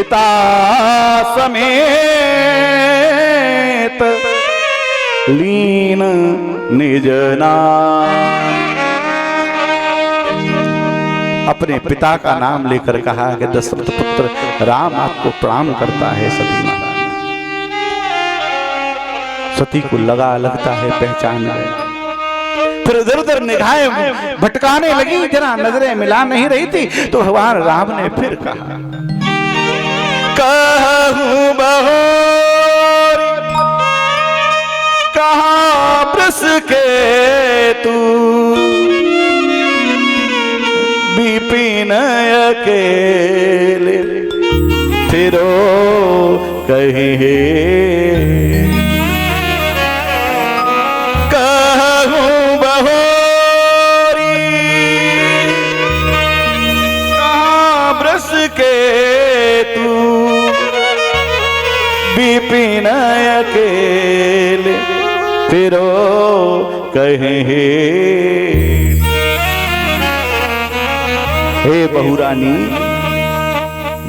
पिता समेत लीन निज नाम। अपने पिता का नाम लेकर कहा कि दशरथ पुत्र राम आपको प्रणाम करता है। सती माता सती को लगता है पहचान गए। फिर इधर उधर निगाहें भटकाने लगी, जरा नजरें मिला नहीं रही थी। तो भगवान राम ने फिर कहा, कहूं बहोरी कहाँ प्रस के तू, विपिन अकेले फिरो कहे। कहूं बहोरी कहाँ ब्रस के तू, विपिन अकेले फिरो कहे। हे बहुरानी,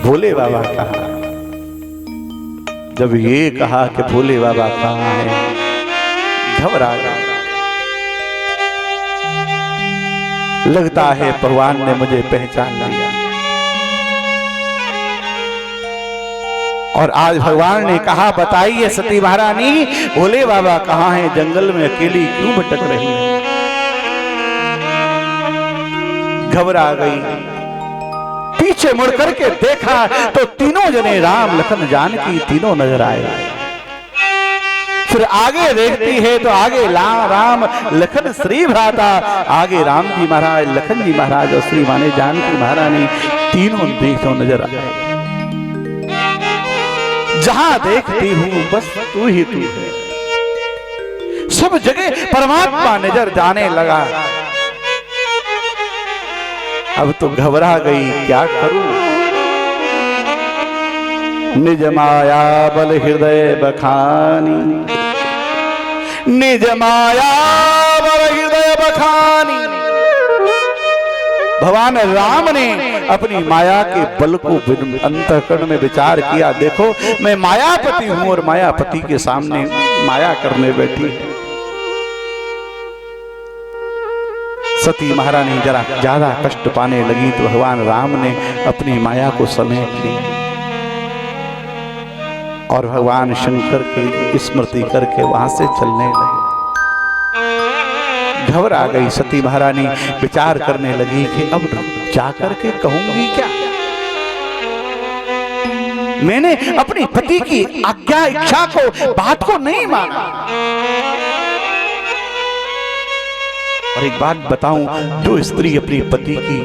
भोले बाबा कहा। जब ये कहा कि भोले बाबा कहाँ है, घबरा गया। लगता है भगवान ने मुझे पहचान लिया। और आज भगवान ने कहा, बताइए सती महारानी, भोले बाबा कहाँ हैं? जंगल में अकेली क्यों भटक रही है? घबरा गई, पीछे मुड़ करके देखा तो तीनों जने राम लखन जानकी तीनों नजर आए। फिर आगे देखती है तो आगे राम लखन श्री भ्राता, आगे राम जी महाराज, लखन जी महाराज और श्री माने जानकी महारानी तीनों देखो नजर आए। जहां देखती हूं बस तू ही तू है। सब जगह परमात्मा नजर जाने लगा। अब तो घबरा गई, क्या करूं? निज माया बल हृदय बखानी, निज माया बल हृदय बखानी। भगवान राम ने अपनी माया के बल को अंतःकरण में विचार किया। देखो मैं मायापति हूं और मायापति के सामने माया करने बैठी। सती महारानी जरा ज्यादा कष्ट पाने लगी तो भगवान राम ने अपनी माया को समेट ली और भगवान शंकर की स्मृति करके वहां से चलने लगे। घबरा गई सती महारानी, विचार करने लगी कि अब जाकर के कहूंगी क्या? मैंने अपनी पति की आज्ञा इच्छा को, बात को नहीं माना। और एक बात बताऊं, जो स्त्री अपनी पति की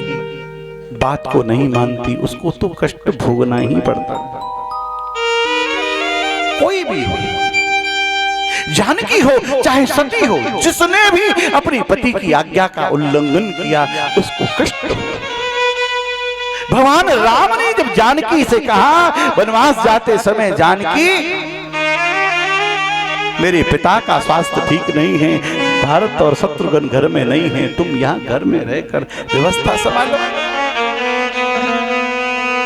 बात को नहीं मानती उसको तो कष्ट भोगना ही पड़ता। कोई भी हो, जानकी हो चाहे सती हो, जिसने भी अपनी पति की आज्ञा का उल्लंघन किया उसको कष्ट हो। भगवान राम ने जब जानकी से कहा वनवास जाते समय, जानकी मेरे पिता का स्वास्थ्य ठीक नहीं है, भारत और शत्रुघ्न घर में नहीं है, तुम यहाँ घर में रहकर व्यवस्था संभालो।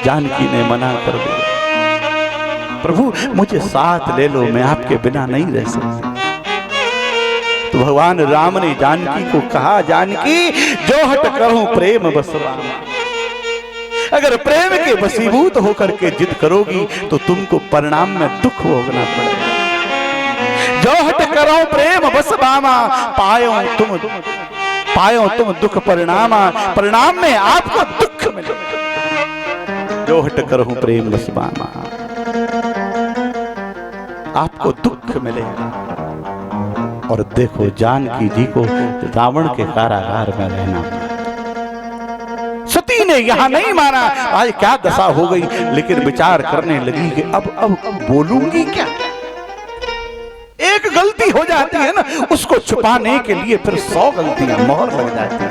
जानकी ने मना कर दिया, प्रभु मुझे साथ ले लो, मैं आपके बिना नहीं रह सकती। तो भगवान राम ने जानकी को कहा, जानकी जो हट करूं प्रेम बसवा, अगर प्रेम के वशीभूत होकर के जिद करोगी तो तुमको परिणाम में दुख भोगना पड़ेगा। जो हट करो प्रेम बस बामा, पायो तुम दुख परिणामा, परिणाम में आपको दुख मिलेगा। जो हट करो प्रेम बस बामा, आपको दुख मिलेगा। और देखो जानकी जी को रावण के कारागार में रहना पड़ा। सती ने यहां नहीं माना, आज क्या दशा हो गई, लेकिन विचार करने लगी कि अब बोलूंगी क्या? एक गलती हो जाती है ना, उसको छुपाने के लिए फिर 100 गलतियां मोहर लग जाती है।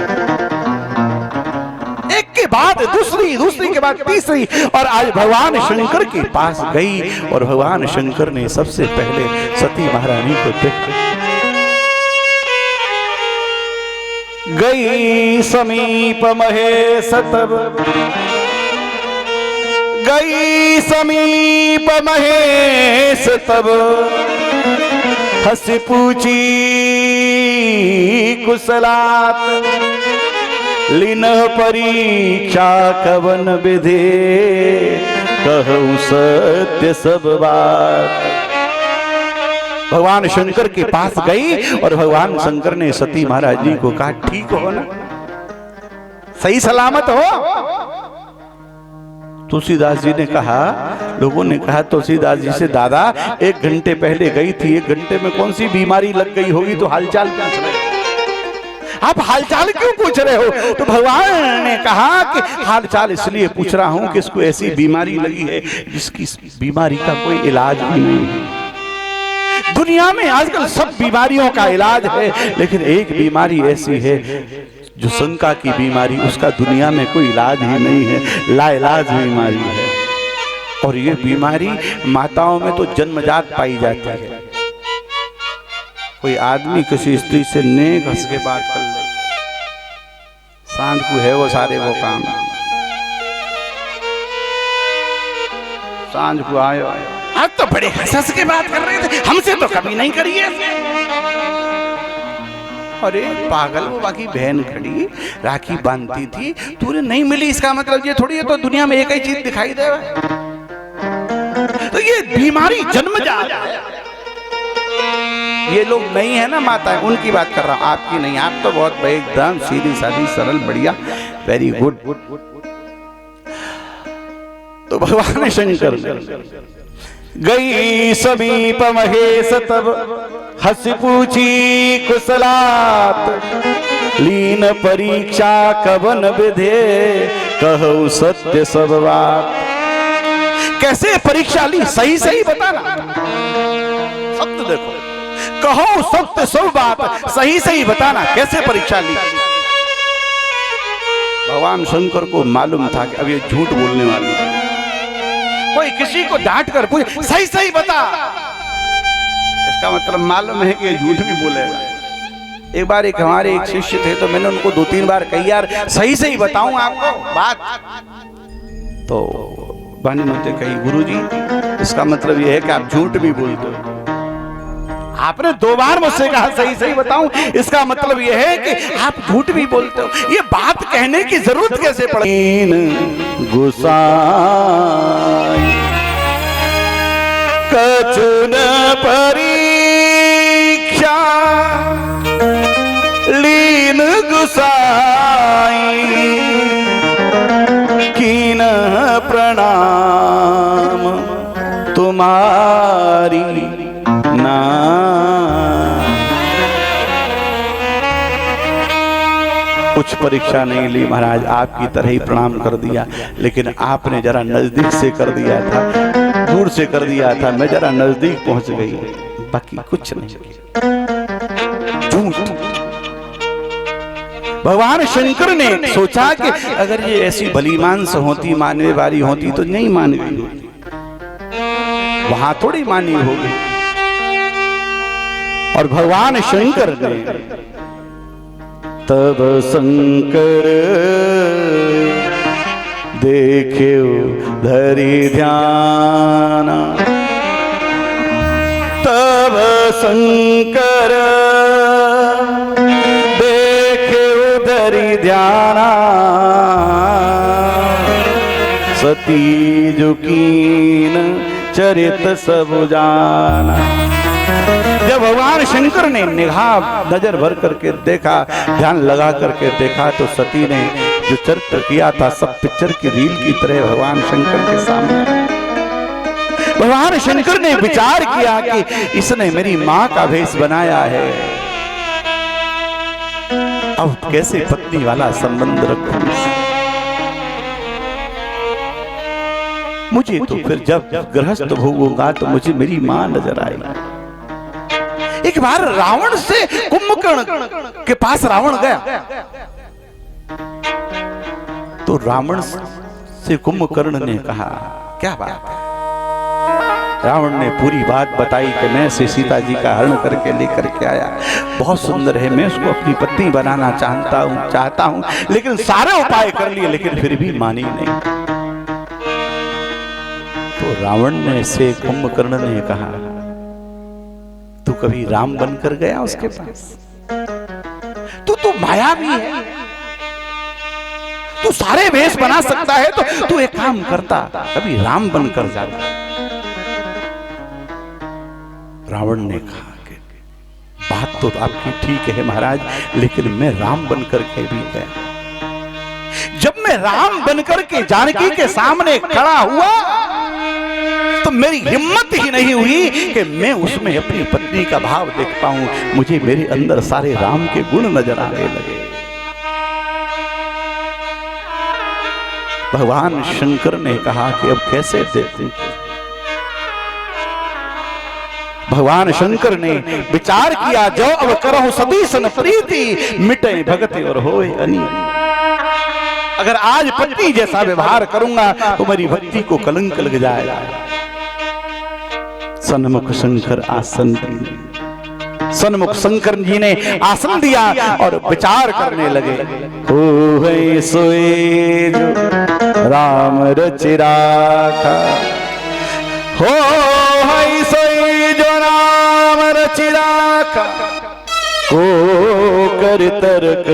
एक के बाद दूसरी के बाद तीसरी, और आज भगवान शंकर के पास गई और भगवान शंकर ने सबसे पहले सती महारानी को देखा। गई समीप महेश तब गई समीप महेश तब हंसी पूछी कुशलात, लीन परीक्षा कवन विधे, कहूँ सत्य सब बात। भगवान शंकर के पास गई और भगवान शंकर ने सती महाराज जी को कहा, ठीक हो ना, सही सलामत हो? तुलसीदास जी ने कहा, लोगों ने कहा तुलसीदास जी से, दादा 1 घंटे पहले गई थी, 1 घंटे में कौन सी बीमारी लग गई होगी तो हालचाल पूछ रहे हो? आप हालचाल क्यों पूछ रहे हो? तो भगवान ने कहा कि हालचाल इसलिए पूछ रहा हूं कि इसको ऐसी बीमारी लगी है जिसकी बीमारी का कोई इलाज भी नहीं है। दुनिया में आजकल सब बीमारियों का इलाज है, लेकिन एक बीमारी ऐसी है जो शंका की बीमारी, उसका दुनिया में कोई इलाज ही नहीं है, लाइलाज बीमारी है। और ये बीमारी माताओं में तो जन्मजात पाई जाती है। कोई आदमी किसी स्त्री से नेक हंस के बात कर ले, सांझ को है वो सारे वो काम, सांझ को आयो आज तो बड़े हंस के बात कर रहे थे, हमसे तो कभी नहीं करी है। अरे पागल, वो बाकी बहन खड़ी राखी बांधती थी, तूने नहीं मिली इसका मतलब ये थोड़ी है तो दुनिया में एक ही चीज दिखाई दे। तो ये बीमारी जन्मजात है। ये लोग नहीं है ना माताएं, उनकी बात कर रहा हूं, आपकी नहीं। आप तो बहुत एकदम सीधी सादी सरल बढ़िया, वेरी गुड। तो भगवान शंकर गई समीप महेश तब हंसी पूछी कुशलात, लीन परीक्षा कवन विधे, कहूँ सत्य सब बात। कैसे परीक्षा ली, सही सही बताना, सत्य देखो, कहो सत्य सब बात, सही सही बताना, कैसे परीक्षा ली। भगवान शंकर को मालूम था कि अब ये झूठ बोलने वाली है। कोई किसी को डांट कर पूछे सही सही बता, इसका मतलब मालूम है कि ये झूठ भी बोलेगा। एक बार एक हमारे एक शिष्य थे, तो मैंने उनको 2-3 बार कही, यार सही सही बताऊं आपको बात, तो भानुमती कही, गुरुजी इसका मतलब ये है कि आप झूठ भी बोलते हो। आपने 2 बार मुझसे कहा सही सही बताऊं, इसका मतलब यह है कि आप झूठ भी बोलते हो। ये बात कहने की जरूरत कैसे पड़ी? गुस्सा कचुन परीक्षा लीन गुसाई, कीन प्रणाम तुम्हारी ना। कुछ परीक्षा नहीं ली महाराज, आपकी तरह ही प्रणाम कर दिया, लेकिन आपने जरा नजदीक से कर दिया था, दूर से कर दिया था, मैं जरा नजदीक पहुंच गई, बाकी कुछ नहीं। झूठ। भगवान शंकर ने सोचा कि अगर ये ऐसी भली मानस होती, मानने वाली होती तो नहीं मान गई होती, वहां थोड़ी मानी होगी। और भगवान शंकर ने तब शंकर देखे धरि ध्यान, तब शंकर देखे धरि ध्यान, सती जुकीन चरित सब जाना। जब भगवान शंकर ने निगाह नजर भर करके देखा, ध्यान लगा करके देखा, तो सती ने जो चरित्र किया था सब पिक्चर की रील की तरह भगवान शंकर के सामने। भगवान शंकर ने विचार किया कि इसने मेरी मां का भेष बनाया है, अब कैसे पत्नी वाला संबंध रखूं। मुझे तो फिर जब गृहस्थ भोगूंगा तो मुझे मेरी मां नजर आएगी। एक बार रावण से कुंभकर्ण के पास रावण गया, तो रावण से कुंभकर्ण ने कहा, क्या बात है? रावण ने पूरी बात बताई कि मैं से सीता जी का हरण करके लेकर के आया, बहुत सुंदर है, मैं उसको अपनी पत्नी बनाना चाहता हूं, लेकिन सारे उपाय कर लिए, लेकिन फिर भी मानी नहीं। तो रावण ने से कुंभकर्ण ने कहा, तू कभी राम बनकर गया उसके पास? तू मायावी है, तू सारे वेश बना सकता है, तो तू एक काम करता, कभी राम बनकर जाता। रावण ने कहा कि बात तो आपकी ठीक है महाराज, लेकिन मैं राम बनकर के भी गया। जब मैं राम बनकर के जानकी के सामने खड़ा हुआ तो मेरी हिम्मत ही नहीं हुई कि मैं उसमें अपनी पत्नी का भाव देख पाऊं। मुझे मेरे अंदर सारे राम के गुण नजर आने लगे। भगवान शंकर ने कहा कि अब कैसे देते? भगवान शंकर ने विचार किया, जो अब करहु सतीसन प्रीति, मिटे भगति और होए अनीति। अगर आज पत्नी जैसा व्यवहार करूंगा तो मेरी भक्ति को कलंक लग जाएगा। सन्मुख शंकर आसन दिए। सन्मुख शंकर जी ने आसन दिया और विचार करने लगे। हो है सोए जो राम रचि राखा, हो है सोए जो राम रचि राखा, को कर तर्क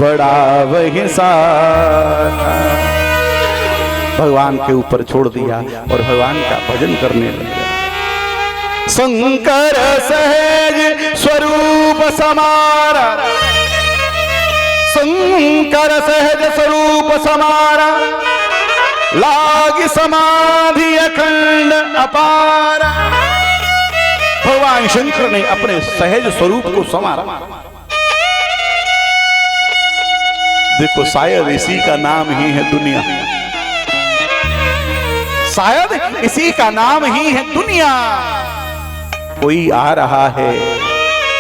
बड़ा वही साखा। भगवान के ऊपर छोड़ दिया और भगवान का भजन करने लगे। शंकर सहज स्वरूप समारा, शंकर सहज स्वरूप समारा, लाग समाधि अखंड अपारा। भगवान शंकर ने अपने सहज स्वरूप को समारा। देखो, शायद इसी का नाम ही है दुनिया, शायद इसी का नाम ही है दुनिया। कोई आ रहा है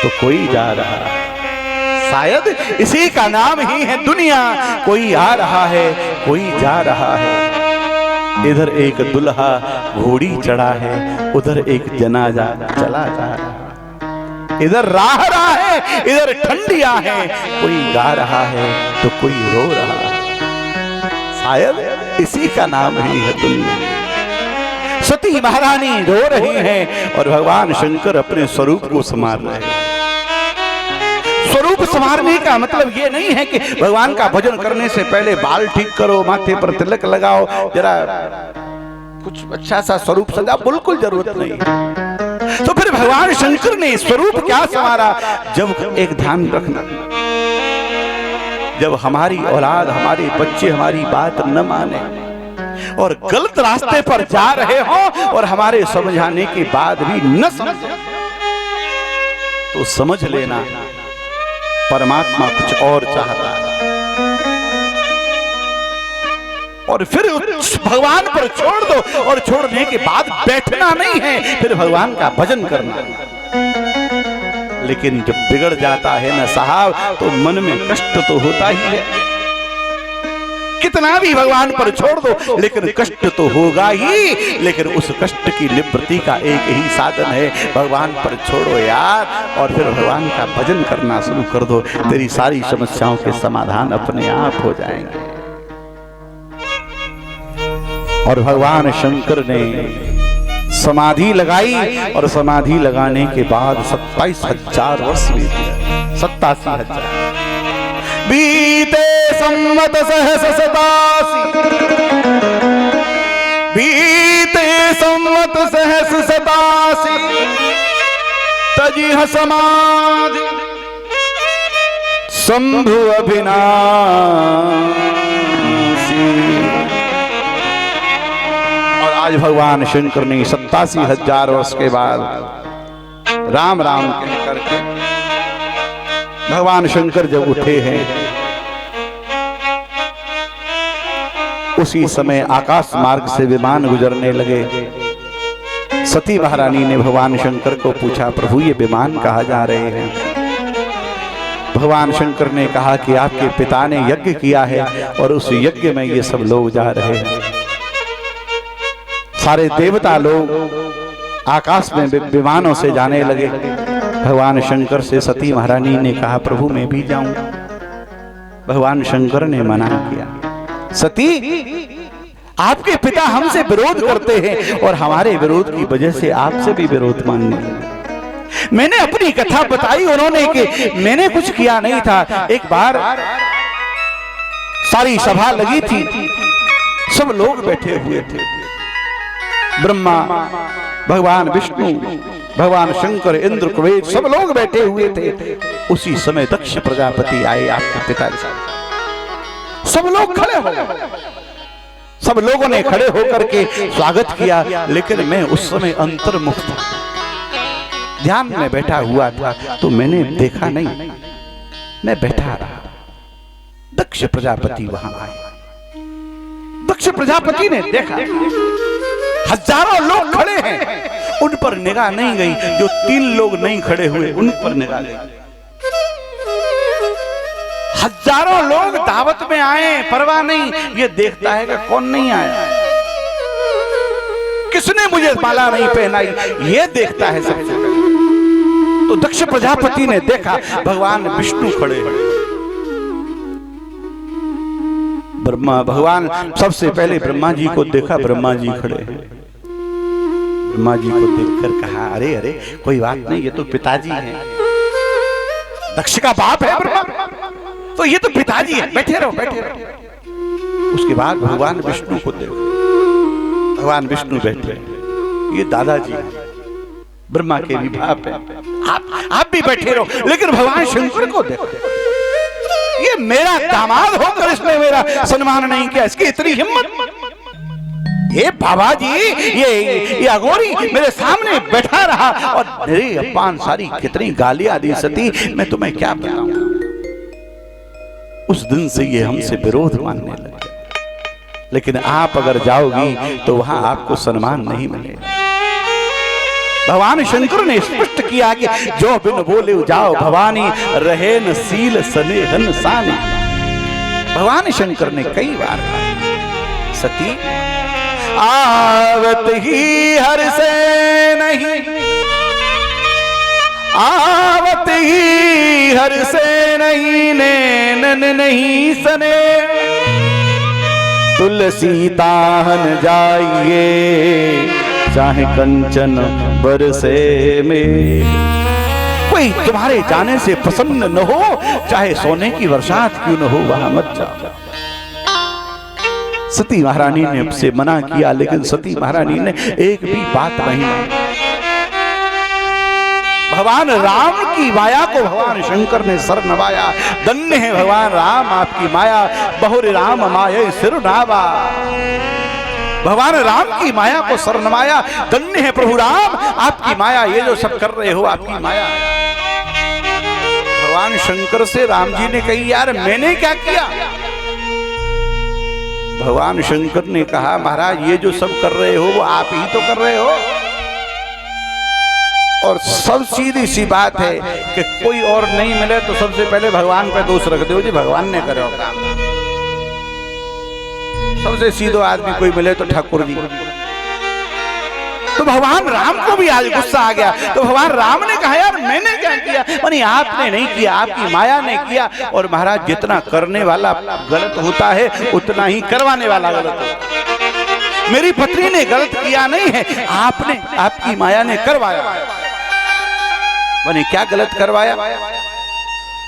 तो कोई जा रहा है, शायद इसी का नाम ही है दुनिया। कोई आ रहा है, कोई जा रहा है। इधर एक दुल्हा घोड़ी चढ़ा है, उधर एक जनाजा चला जा रहा। इधर राह रहा है, इधर ठंडियां है। कोई गा रहा है तो कोई रो रहा है, शायद इसी का नाम ही है दुनिया। सती महारानी रो रही हैं और भगवान शंकर अपने स्वरूप को संवार रहे हैं। स्वरूप संवारने का मतलब ये नहीं है कि भगवान का भजन करने से पहले बाल ठीक करो, माथे पर तिलक लगाओ, जरा कुछ अच्छा सा स्वरूप सजा, बिल्कुल जरूरत नहीं। तो फिर भगवान शंकर ने स्वरूप क्या संवारा? जब एक ध्यान रखना, जब हमारी औलाद, हमारे बच्चे हमारी बात न माने और गलत रास्ते पर जा रहे हो और हमारे समझाने के बाद भी न समझे, तो समझ लेना परमात्मा कुछ और चाहता है। और फिर भगवान पर छोड़ दो, और छोड़ने के बाद बैठना नहीं है, फिर भगवान का भजन करना। लेकिन जब बिगड़ जाता है ना साहब, तो मन में कष्ट तो होता ही है। कितना भी भगवान पर छोड़ दो, लेकिन कष्ट तो होगा ही। लेकिन उस कष्ट की निवृत्ति का एक ही साधन है, भगवान पर छोड़ो यार, और फिर भगवान का भजन करना शुरू कर दो। तेरी सारी समस्याओं के समाधान अपने आप हो जाएंगे। और भगवान शंकर ने समाधि लगाई, और समाधि लगाने के बाद 27,000 वर्ष बीते। 87,000 बीते संवत सहस 87, बीते संवत सहस 87, तजिह समाधि शंभु अविनाशी। और आज भगवान शंकर ने 87,000 वर्ष के बाद राम राम कह करके भगवान शंकर जब उठे हैं, उसी समय आकाश मार्ग से विमान गुजरने लगे। सती महारानी ने भगवान शंकर को पूछा, प्रभु ये विमान कहाँ जा रहे हैं? भगवान शंकर ने कहा कि आपके पिता ने यज्ञ किया है और उस यज्ञ में ये सब लोग जा रहे हैं। सारे देवता लोग आकाश में विमानों से जाने लगे। भगवान शंकर से सती महारानी ने कहा, प्रभु मैं भी जाऊं। भगवान शंकर ने मना किया, सती आपके पिता हमसे विरोध करते हैं और हमारे विरोध की वजह से आपसे भी विरोध मानने लगे। मैंने अपनी कथा बताई उन्होंने कि मैंने कुछ किया नहीं था। एक बार सारी सभा लगी थी, सब लोग बैठे हुए थे, ब्रह्मा, भगवान विष्णु, भगवान शंकर, इंद्र, कुबेर, सब लोग बैठे हुए थे। उसी समय दक्ष प्रजापति आए, आपके पिताजी। सब लोग खड़े हो गए, सब लोगों ने खड़े होकर के स्वागत किया, लेकिन मैं उस समय अंतर्मुख था, ध्यान में बैठा हुआ था, तो मैंने देखा नहीं, मैं बैठा रहा। दक्ष प्रजापति वहां आए। दक्ष प्रजापति ने देखा हजारों लोग खड़े हैं, उन पर निगाह नहीं गई। जो 3 लोग नहीं खड़े हुए उन पर निगाह गई। हजारों लोग दावत में आए, परवाह नहीं, ये देखता है कि कौन नहीं आया, किसने मुझे माला नहीं पहनाई, ये देखता है सबसे पहले। तो दक्ष प्रजापति ने देखा भगवान विष्णु खड़े, ब्रह्मा, भगवान सबसे पहले ब्रह्मा जी को देखा, ब्रह्मा जी खड़े हैं। ब्रह्मा जी को देखकर कहा, अरे अरे कोई बात नहीं, ये तो पिताजी हैं, दक्ष का बाप है ब्रह्मा, तो ये तो पिताजी है, बैठे रहो बैठे रहो। उसके बाद भगवान विष्णु को देखो, भगवान विष्णु बैठे, ये दादाजी हैं, ब्रह्मा के भी बाप है, आप भी बैठे रहो। लेकिन भगवान शंकर को देखो, ये मेरा दामाद होकर इसने मेरा सम्मान नहीं किया, इसकी इतनी हिम्मत। ये बाबा जी, ये अघोरी मेरे सामने बैठा रहा और मेरी अपमान सारी कितनी गालियां दी सती, मैं तुम्हें क्या बताऊं। उस दिन से ये हमसे विरोध मानने लगे। लेकिन आप अगर जाओगी तो वहां आपको सम्मान नहीं मिलेगा। भगवान शंकर ने स्पष्ट किया कि जो बिन बोले जाओ भवानी, रहे न सील सनेहन सानी। भगवान शंकर ने कई बार सती आवत ही हर से नहीं, आवत ही हर से नहीं, नैनन नहीं सने, तुलसी ताहन जाइए चाहे कंचन बरसे में। कोई तुम्हारे जाने से प्रसन्न न हो, चाहे सोने की बरसात क्यों न हो, वहां मत जाओ। सती महारानी ने हमसे मना किया, लेकिन सती महारानी ने एक भी बात नहीं मानी। भगवान राम की माया को भगवान शंकर ने सर नवाया। धन्य है भगवान राम आपकी माया, बहुर राम माये सिर नावा। भगवान राम की माया को सर नवाया। धन्य है प्रभु राम आपकी माया, ये जो सब कर रहे हो आपकी माया। भगवान शंकर से राम जी ने कही, यार मैंने क्या किया। भगवान शंकर ने कहा, महाराज ये जो सब कर रहे हो वो आप ही तो कर रहे हो। और सब सीधी सी बात है कि कोई और नहीं मिले तो सबसे पहले भगवान पे दोष रख दो, जी भगवान ने करे काम। सबसे सीधो आदमी कोई मिले तो ठाकुर जी। तो भगवान राम को भी आज गुस्सा आ गया। तो भगवान राम ने कहा, यार मैंने क्या किया। मानी आपने नहीं किया, आपकी माया ने किया। और महाराज जितना करने वाला गलत होता है उतना ही करवाने वाला गलत होता है। मेरी पत्नी ने गलत किया नहीं है, आपने, आपकी माया ने करवाया। मानी क्या गलत करवाया,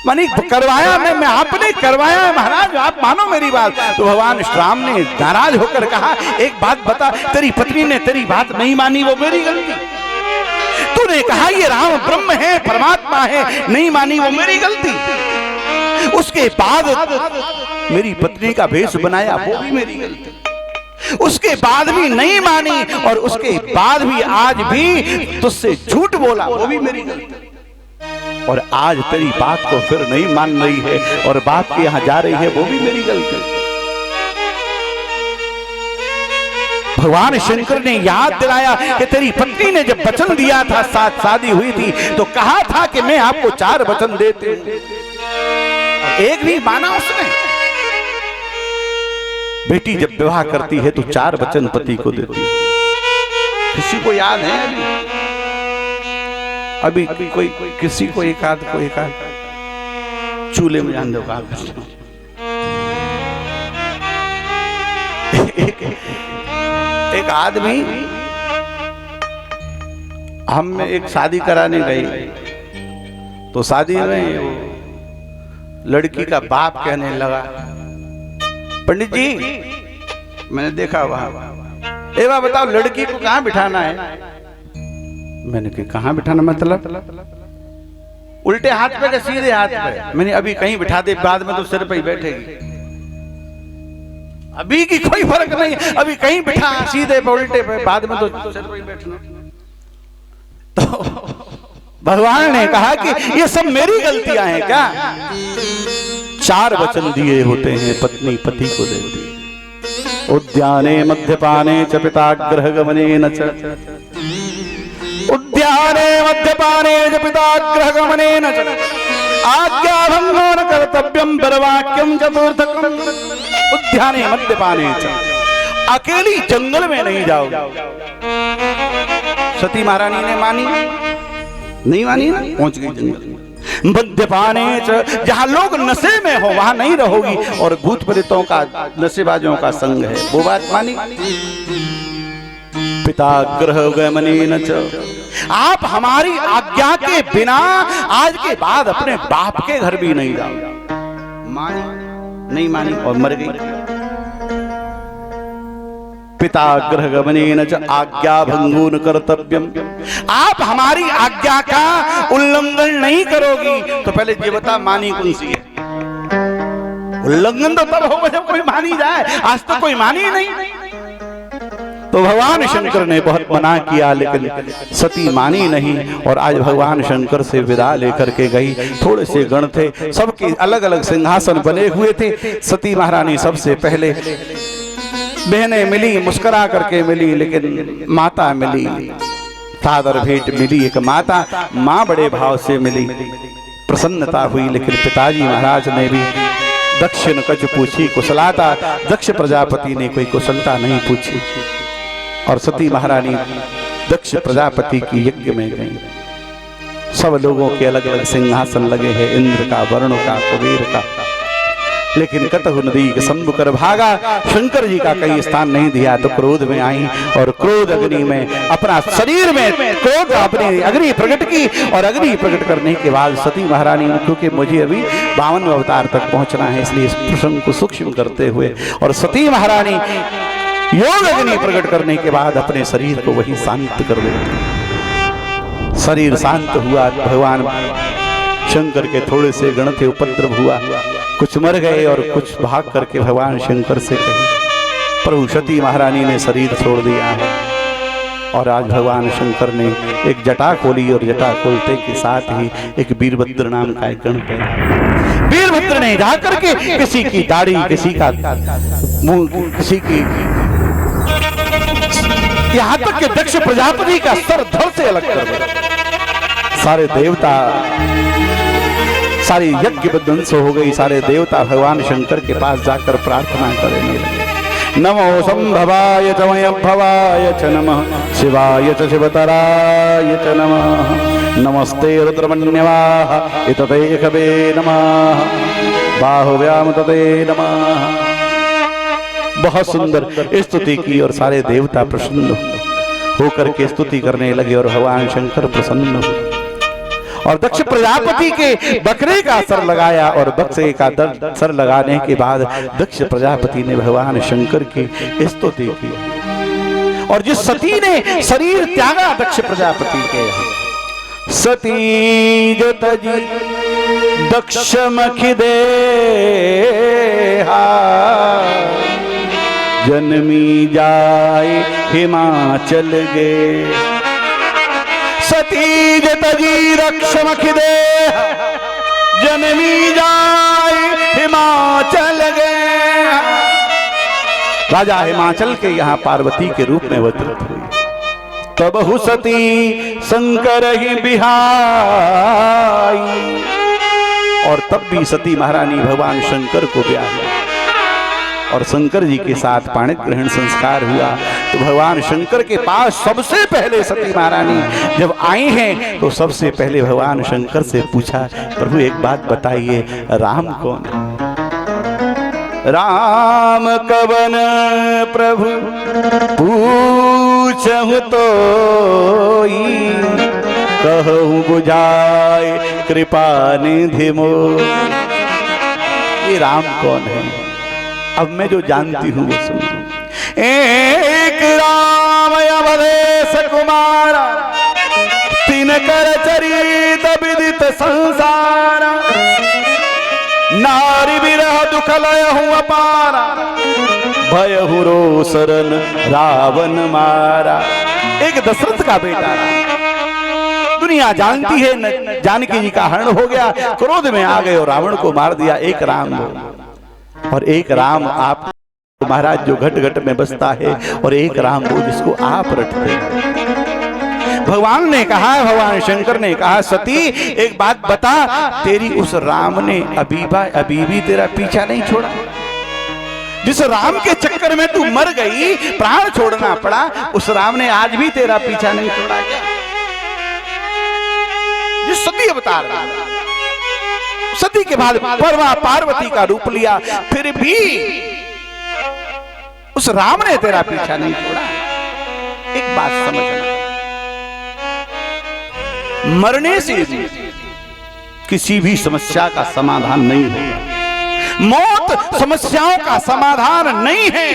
मानी करवाया मैं आपने करवाया महाराज, आप मानो मेरी बात। तो भगवान राम ने नाराज होकर कहा, एक बात बता, तेरी पत्नी ने तेरी बात नहीं मानी, वो मेरी गलती। तूने कहा ये राम ब्रह्म है, परमात्मा है, नहीं मानी, वो मेरी गलती। उसके बाद मेरी पत्नी का भेष बनाया, वो भी मेरी गलती। उसके बाद भी नहीं मानी और उसके बाद भी आज भी तुझसे झूठ बोला, वो भी मेरी गलती। और आज तेरी बात को फिर नहीं मान रही है और बात के यहां जा रही है, वो भी मेरी गलती। भगवान शंकर ने याद दिलाया कि तेरी पत्नी ने जब वचन दिया था, साथ शादी हुई थी, तो कहा था कि मैं आपको 4 वचन देते हूं, एक भी माना उसने। बेटी जब विवाह करती है तो 4 वचन पति को देती है। किसी को याद है अभी कोई किसी को एक आध चूल्हे में जान दो, एक आदमी, हम एक शादी कराने गए तो शादी में वो लड़की का बाप कहने लगा, पंडित जी मैंने देखा वहां, ए बात बताओ लड़की को कहाँ बिठाना है? मैंने कहा कहाँ बिठाना मतलब? उल्टे हाथ पे या सीधे हाथ पे? मैंने अभी कहीं बिठा दे, बाद में तो सिर पे ही बैठेगी। अभी की कोई फर्क नहीं, अभी कहीं बिठा, सीधे पे उल्टे पे, बाद में तो सिर पे ही बैठना। तो भगवान ने कहा कि ये सब मेरी गलतियां हैं क्या? 4 वचन दिए होते हैं पत्नी पति को देती है। उद्याने मध्यपाने च पिताग्रह गमने न च, उद्याने मध्यपाने च पिताग्रह गमने न च, आज्ञा भंगो न कर्तव्यम परवाक्यम चतुर्थकम। उद्याने मध्यपाने च, अकेली जंगल में नहीं जाओ। सती महारानी ने मानी नहीं मानी ना, पहुंच गई जंगल में। मद्यपाने जहां लोग नशे में हो वहां नहीं रहोगी, और भूत प्रेतों का नशेबाजों का संग है, वो बात मानी। पिताग्रह गमनेन च, आप हमारी आज्ञा के बिना आज के बाद अपने बाप के घर भी नहीं जाओ। मानी नहीं मानी और मर गई। पिताग्रह गमनेन च आज्ञा भंगो न कर्तव्यम, आप हमारी आज्ञा का उल्लंघन नहीं करोगी। तो पहले ये बता मानी कौन सी है? उल्लंघन तो तब होगा जब कोई मानी जाए, आज तो कोई मानी नहीं। तो भगवान शंकर ने बहुत मना किया, लेकिन सती मानी नहीं, और आज भगवान शंकर से विदा लेकर के गई। थोड़े से गण थे, सबके अलग अलग सिंहासन बने हुए थे। सती महारानी सबसे पहले, बहनें मिली, मुस्कुरा करके मिली, लेकिन माता मिली, सादर भेंट मिली। एक माता, माँ बड़े भाव से मिली, प्रसन्नता हुई। लेकिन पिताजी महाराज ने भी दक्ष न कछ पूछी कुशलाता, दक्ष प्रजापति ने कोई कुशलता नहीं पूछी। और सती महारानी दक्ष प्रजापति की यज्ञ में गई। सब लोगों के अलग अलग सिंहासन लगे हैं, इंद्र का, वरुण का, कुबेर का, लेकिन कतहु नदी के सम्मुख कर भागा। शंकर जी का कहीं स्थान नहीं दिया तो क्रोध में आई, और क्रोध अग्नि में अपना शरीर में क्रोध अपनी अग्नि प्रकट की। और अग्नि प्रकट करने के बाद सती महारानी ने, क्योंकि मुझे अभी 52 अवतार तक पहुंचना है, इसलिए इस प्रसंग को सूक्ष्म करते हुए, और सती महारानी योग अग्नि प्रकट करने के बाद अपने शरीर को वही शांत कर देती। शरीर शांत हुआ। भगवान शंकर के थोड़े से गण थे, उपद्रव हुआ, कुछ मर गए और कुछ भाग करके भगवान शंकर से कहे, प्रभु सती महारानी ने शरीर छोड़ दिया है। और आज भगवान शंकर ने एक जटा खोली, और जटा खोलते के साथ ही एक वीरभद्र नाम का एक गण पैदा। वीरभद्र ने जाकर के किसी की दाढ़ी, किसी का मुंह, किसी की, यहां तक कि दक्ष प्रजापति का सर धड़ से अलग कर दिया। सारे देवता, सारी यज्ञ विध्वंस हो गई। सारे देवता भगवान शंकर के पास जाकर प्रार्थना करने लगे। नमो संभवाय च मयभवाय च नमः, शिवाय च शिवतराय च नमः, नमस्ते रुद्रमन्यवाः इतते कवे नमः, बाहुव्याम तते नमः। बहुत सुंदर स्तुति की और सारे देवता प्रसन्न होकर के स्तुति करने लगे, और भगवान शंकर प्रसन्न हुए। और दक्ष प्रजापति के बकरे का सर लगाया, और बकरे का सर लगाने के बाद दक्ष प्रजापति ने भगवान शंकर की स्तुति की। और जिस सती ने शरीर त्यागा दक्ष प्रजापति के, सती जो तजी दक्ष मखि देहा, जन्मी जाए हिमाचल गे। सती जतजी रक्षमखि देह, जन्मी जाए हिमाचल गे। राजा हिमाचल के यहाँ पार्वती के रूप में अवतरित हुई। तब सती शंकर ही बिहाई, और तब भी सती महारानी भगवान शंकर को ब्याही, और शंकर जी के साथ पाणित ग्रहण संस्कार हुआ। तो भगवान शंकर के पास सबसे पहले सती महारानी जब आई हैं, तो सबसे पहले भगवान शंकर से पूछा, प्रभु एक बात बताइए, राम कौन है? राम कवन प्रभु पूछहु तो कहूँ बुझाए कृपा निधि मोर। ये राम कौन है? अब मैं जो जानती हूँ वो सुनो। एक राम अवधेश कुमार, तीन कर चरित विदित संसार, नारी विरह दुख लयहु अपारा, भयहु रोसरन रावण मारा। एक दशरथ का बेटा दुनिया जानती है, जानकी जी का हरण हो गया, क्रोध में आ गए और रावण को मार दिया। एक राम और एक राम आप महाराज जो घट घट में बसता है, और एक राम वो जिसको आप रटते हैं। भगवान ने कहा, भगवान शंकर ने कहा, सती एक बात बता, तेरी उस राम ने अभी भी तेरा पीछा नहीं छोड़ा? जिस राम के चक्कर में तू मर गई, प्राण छोड़ना पड़ा, उस राम ने आज भी तेरा पीछा नहीं छोड़ा क्या? जिस सती अवतार, सती के बाद परवा पार्वती का रूप लिया, फिर भी उस राम ने तेरा पीछा नहीं छोड़ा। एक बात समझना, मरने से किसी भी समस्या का समाधान नहीं होगा। मौत समस्याओं का समाधान नहीं है।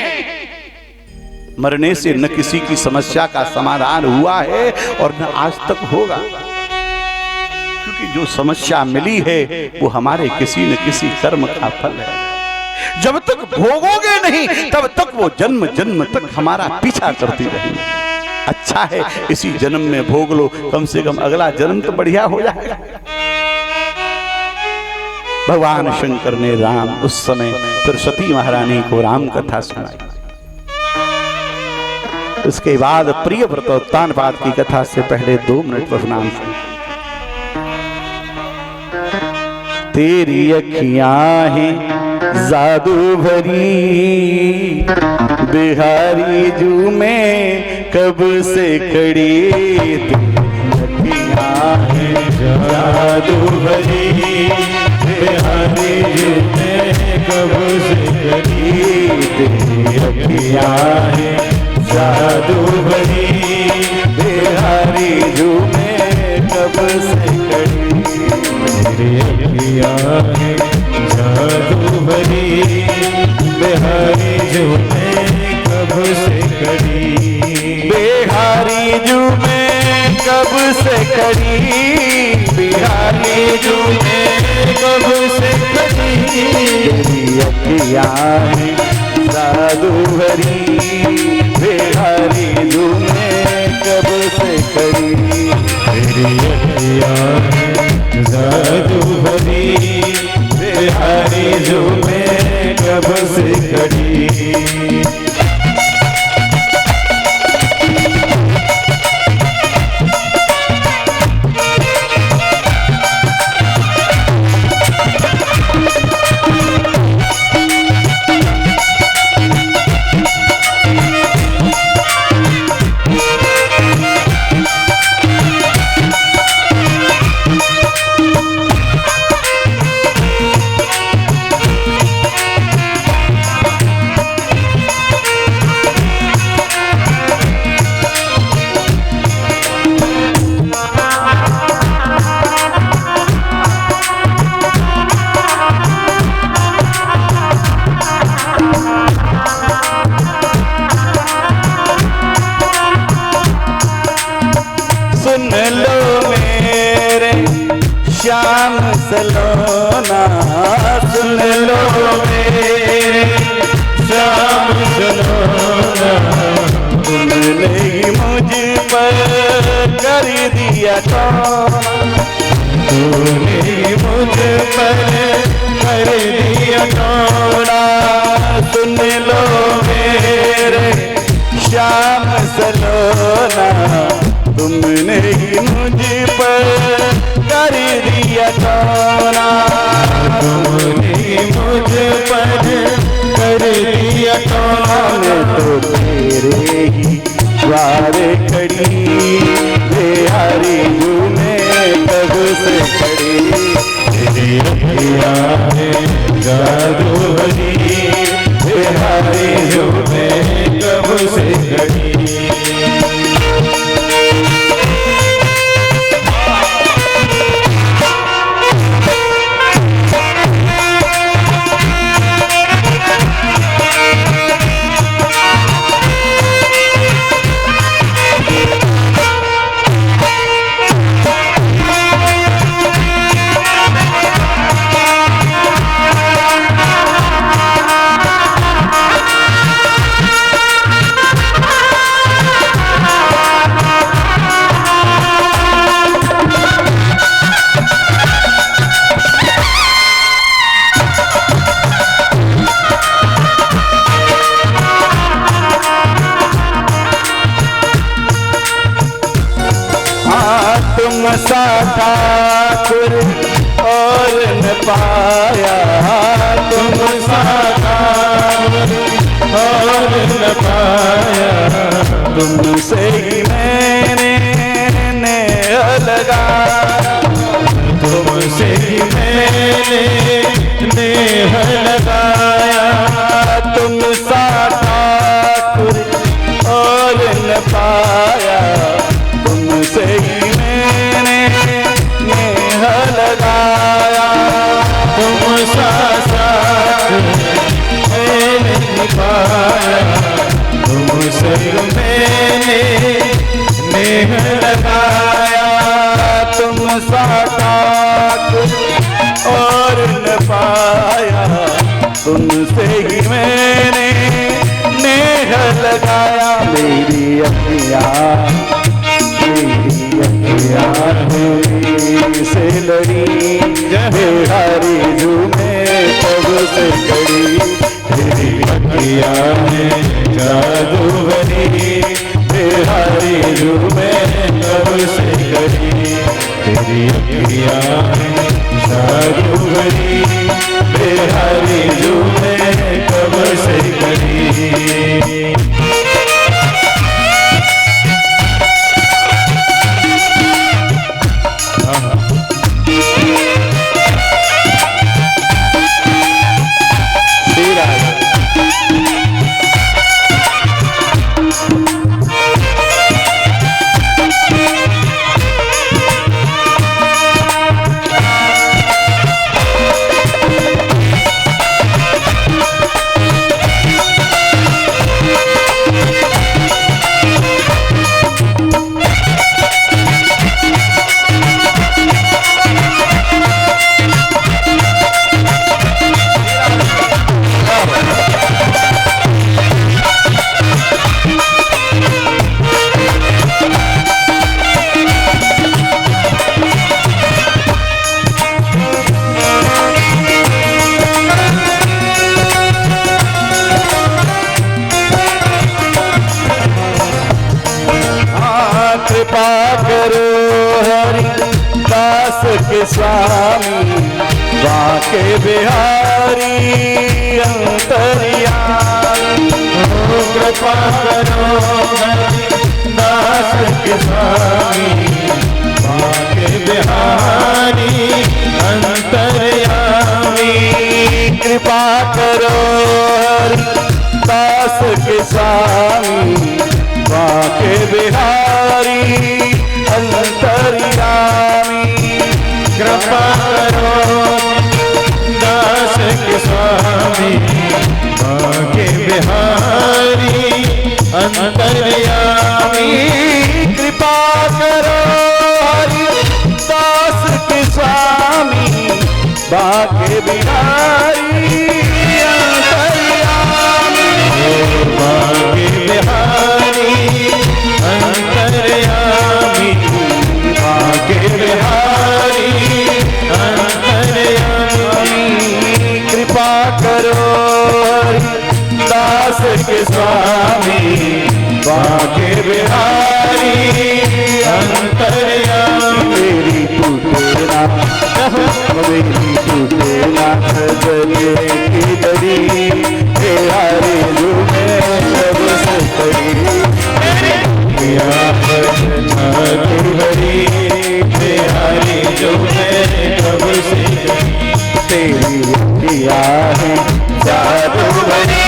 मरने से न किसी की समस्या का समाधान हुआ है और न आज तक होगा, क्योंकि जो समस्या मिली है वो हमारे किसी न किसी कर्म का फल है। जब तक भोगोगे नहीं तब तक वो जन्म जन्म तक हमारा पीछा करती रहेगी। अच्छा है इसी जन्म में भोग लो, कम से कम अगला जन्म तो बढ़िया हो जाएगा। भगवान शंकर ने राम उस समय फिर सती महारानी को राम कथा सुनाई। उसके बाद प्रिय व्रतोत्तानपाद की कथा से पहले 2 मिनट प्रणाम सुन। तेरी अखियां हैं जादू भरी, बिहारी जू में कब से खड़ी, तेरी अखियां हैं जादू भरी, बिहारी जू में कब से खड़ी, तेरी अखियां हैं जादू भरी, बिहारी जू में कब से खड़ी, तेरी अखियां हैं जादू भरी, बिहारी जू में कब से खड़ी, बिहारी जू में कब से खड़ी, बिहारी जू में कब से खड़ी, तेरी अखियां हैं जादू भरी, बिहारी जू में कब से खड़ी, तेरी अखियां हैं जादू भरी, बिहारी जू में कब से खड़ी। श्याम सलोना सुन लो मेरे श्याम सलोना, तुमने ही मुझ पर कर दिया टोना, तूने ही मुझ पर कर दिया टोना, सुन लो मेरे श्याम सलोना, तुमने ही मुझ पर कर दिया टोना, तुमने मुझ पर कर दिया टोना, तो तेरे ही द्वार खड़ी, बिहारी जू में कब से खड़ी, तेरी अखियां हैं जादू भरी, बिहारी जो मैं कब से घड़ी। तुम सा ठाकुर और न पाया, तुम सा ठाकुर और न पाया। तुमसे ही मैंने नेह लगाया, तुमसे ही मैंने नेह लगाया। तुम सा ठाकुर और न पाया, तुमसे ही मैंने नेह लगाया। तुम सा साथ मैंने निभाया, तुमसे मैंने नेह लगाया। तुम सा ठाकुर और न पाया, तुमसे ही मैंने नेह लगाया। मेरी अखियाँ से लड़ी, बिहारी झूमे तब से कड़ी। तेरी अखियाँ में जादू भरी, बिहारी झूमे कब से कड़ी। तेरी अखियाँ में जादू भरी, बिहारी झूमे कब से कड़ी। कृपा करो हरि दास के स्वामी, बाके बिहारी अंतर्यामी। कृपा करो हरि दास के स्वामी, बाके बिहारी अंतर्यामी। कृपा करो हरि दास के स्वामी, बाके बिहारी अंतर्यामी। कृपा करो दास के स्वामी, बाके बिहारी अंतर्यामी। कृपा करो हरि दास के स्वामी, बाके बिहारी अंतर्यामी। बाके बिहारी अंतर्यामी, बाके बिहारी अंतर्यामी। कृपा करो हरि दास के स्वामी, बाके बिहारी अंतर्यामी। मेरी टूटे ना खजरे की लड़ी, बिहारी झूमे तब से कड़ी। जादू भरी, बिहारी जो मैं कब से। तेरी अखियाँ हैं जादू भरी,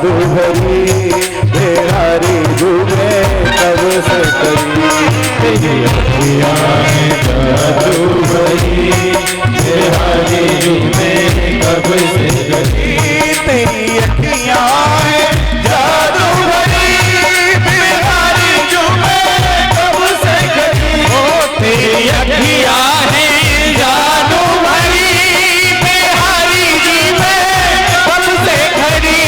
जादू भरी बिहारी झूमे कब से करी। तेरी अखियाँ हैं जादू भरी बिहारी झूमे कब से करी। तेरी अखियाँ हैं जादू भरी बिहारी झूमे कब से करी। ओ तेरी अखियाँ हैं जादू भरी बिहारी झूमे कब से करी।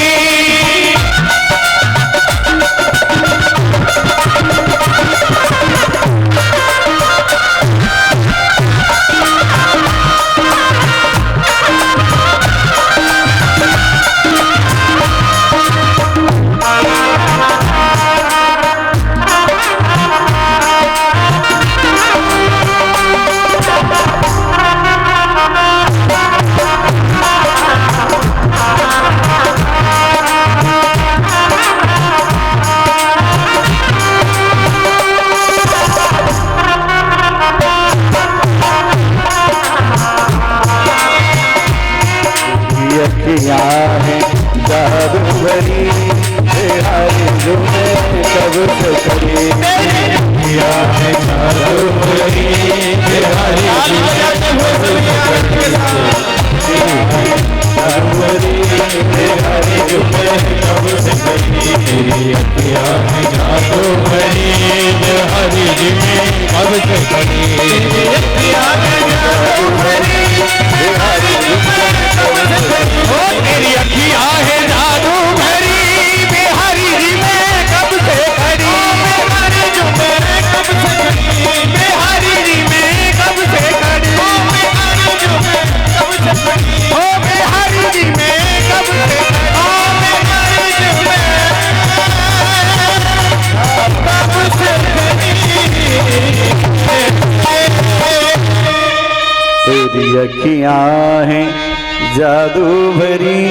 अखियाँ हैं जादू भरी बिहारी झूमे कब से करी। अखियाँ हैं जादू भरी बिहारी झूमे कब से करी। बिहारी झूमे कब से करी। तेरी अखियाँ हैं जादू भरी बिहारी झूमे कब से करी। अखियाँ हैं जादू भरी बिहारी झूमे कब से करी। ओ तेरी अखियाँ हैं जादू भरी बिहारी झूमे कब से करी। बिहारी झूमे कब से करी। बिहारी झूमे कब से करी। बिहारी झूमे कब से करी। ओ बिहारी झूमे कब से करी। ओ बिहारी झूमे कब से करी। तेरी अखियाँ हैं जादू भरी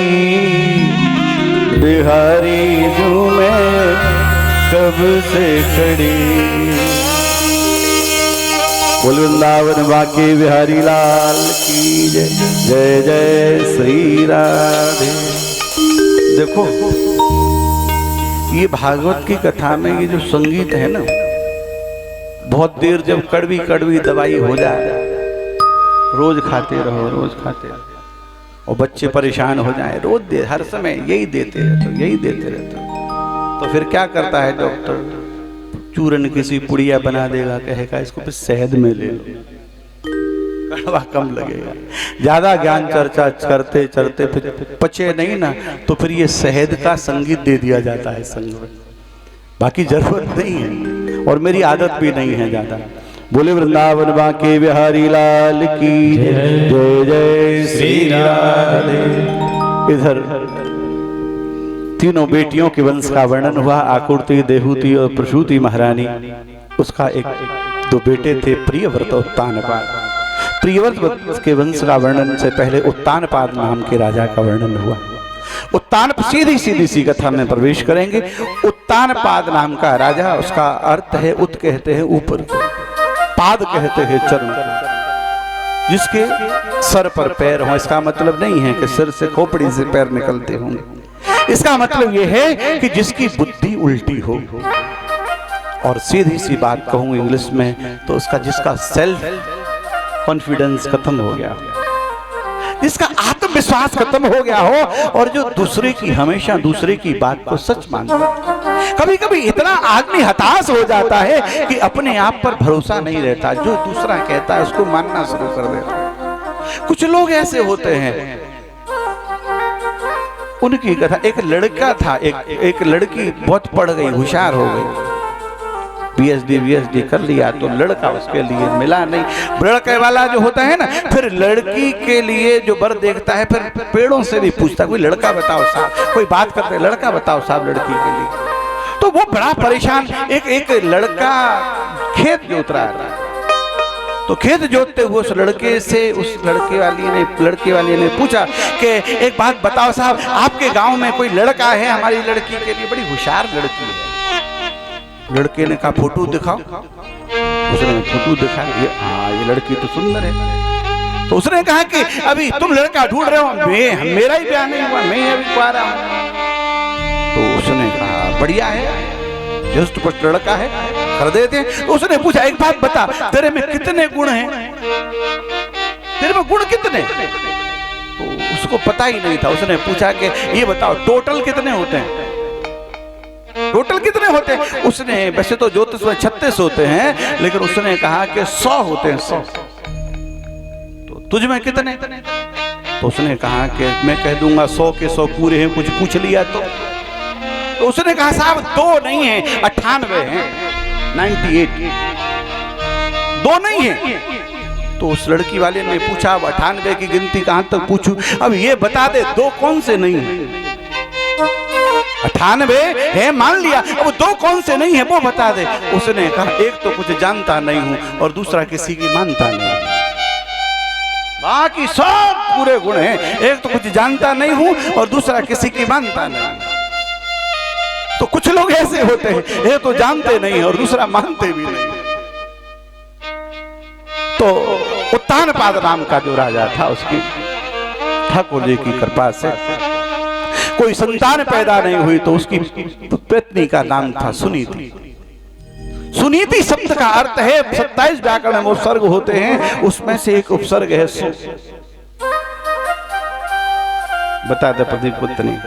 बिहारी झूमे कब से खड़ी। बोल वृंदावन बाके बिहारी लाल की जय। जय जय श्री राधे। देखो ये भागवत की कथा में ये जो संगीत है ना, बहुत देर जब कड़वी कड़वी दवाई हो जाए, रोज खाते रहो रोज खाते रहो, और बच्चे परेशान हो जाए, रोज दे हर समय यही देते रहते हो यही देते रहते हो, तो फिर क्या करता है डॉक्टर? चूरन किसी पुड़िया बना देगा, कहेगा इसको फिर शहद में ले लो, कड़वा कम लगेगा। ज्यादा ज्ञान चर्चा करते चलते फिर पचे नहीं ना, तो फिर ये शहद का संगीत दे दिया जाता है संग में, बाकी जरूरत नहीं है और मेरी आदत भी नहीं है ज्यादा। बोले वृंदावन बाके बिहारी लाल की जय। जय जय श्री राधे। इधर तीनों बेटियों के वंश का वर्णन हुआ, आकुर्ति, देहूति और प्रसूति महारानी। उसका एक दो बेटे थे, प्रियव्रत और उत्तानपाद। प्रियव्रत के वंश का वर्णन से पहले उत्तानपाद नाम के राजा का वर्णन हुआ। उत्तान सीधी सीधी सी कथा में प्रवेश करेंगे। उत्तानपाद नाम का राजा, उसका अर्थ है उत कहते हैं ऊपर, पाद कहते हैं चरण, जिसके सर पर पैर हो। इसका मतलब नहीं है कि सिर से खोपड़ी से पैर निकलते होंगे, इसका मतलब यह है कि जिसकी बुद्धि उल्टी हो, और सीधी सी बात कहूं इंग्लिश में तो उसका जिसका सेल्फ कॉन्फिडेंस खत्म हो गया, जिसका आत्मविश्वास खत्म हो गया हो, और जो दूसरे की हमेशा दूसरे की बात को सच मानता। कभी कभी इतना आदमी हताश हो जाता है कि अपने आप पर भरोसा नहीं रहता, जो दूसरा कहता है उसको मानना शुरू कर देता। कुछ लोग ऐसे होते हैं, उनकी कथा, एक लड़का था, एक लड़की बहुत पढ़ गई, होशियार हो गई, पीएचडी कर लिया, तो लड़का उसके लिए मिला नहीं। लड़के वाला जो होता है ना, फिर लड़की के लिए जो वर देखता है, फिर पेड़ों से भी पूछता, कोई लड़का बताओ साहब, कोई बात करते लड़का बताओ साहब लड़की के लिए। तो वो बड़ा परेशान। एक लड़का खेत जोत रहा था, तो खेत जोतते हुए उस लड़के से उस लड़के वाली ने पूछा कि एक बात बताओ साहब, आपके गांव में कोई लड़का है हमारी लड़की के लिए, बड़ी होशियार लड़की है। लड़के ने कहा फोटो दिखाओ। उसने फोटो दिखाया, हाँ ये लड़की तो सुंदर है। तो उसने कहा कि अभी तुम लड़का ढूंढ रहे हो, मेरा ही ब्याह नहीं हुआ, मैं अभी कुआरा हूं। तो उसने कहा बढ़िया है, जस्ट पुष्ट लड़का है, कर देते हैं। तो उसने पूछा एक बात बता, तेरे में कितने गुण हैं, तेरे में गुण कितने? तो उसको पता ही नहीं था। उसने पूछा कि ये बताओ टोटल कितने होते हैं, टोटल कितने होते हैं? उसने, वैसे तो ज्योतिष में 36 होते हैं, लेकिन उसने कहा कि 100 होते हैं, 100। तो तुझ में कितने? तो उसने कहा कि मैं कह दूंगा 100 के 100 पूरे हैं, कुछ पूछ लिया तो उसने कहा साहब 2 नहीं है, 98 हैं, 98, 2 नहीं है। तो उस लड़की वाले ने पूछा अब 98 की गिनती कहां तक पूछूं, अब ये बता दे 2 कौन से नहीं है? 98 है मान लिया, अब 2 कौन से नहीं है वो बता दे। उसने कहा एक तो कुछ जानता नहीं हूं और दूसरा किसी की मानता नहीं, बाकी सब पूरे गुण हैं, एक तो कुछ जानता नहीं हूं और दूसरा किसी की मानता नहीं। तो कुछ लोग ऐसे होते हैं, एक तो जानते नहीं और दूसरा मानते भी नहीं। तो उत्तानपाद नाम का जो राजा था, उसकी ठाकुर जी की कृपा से कोई संतान पैदा नहीं हुई, तो उसकी पत्नी का नाम था सुनीति। सुनीति शब्द का अर्थ है 27 व्याकरण में उपसर्ग होते हैं, उसमें से एक उपसर्ग है सु। बता दे प्रदीप पुत्री,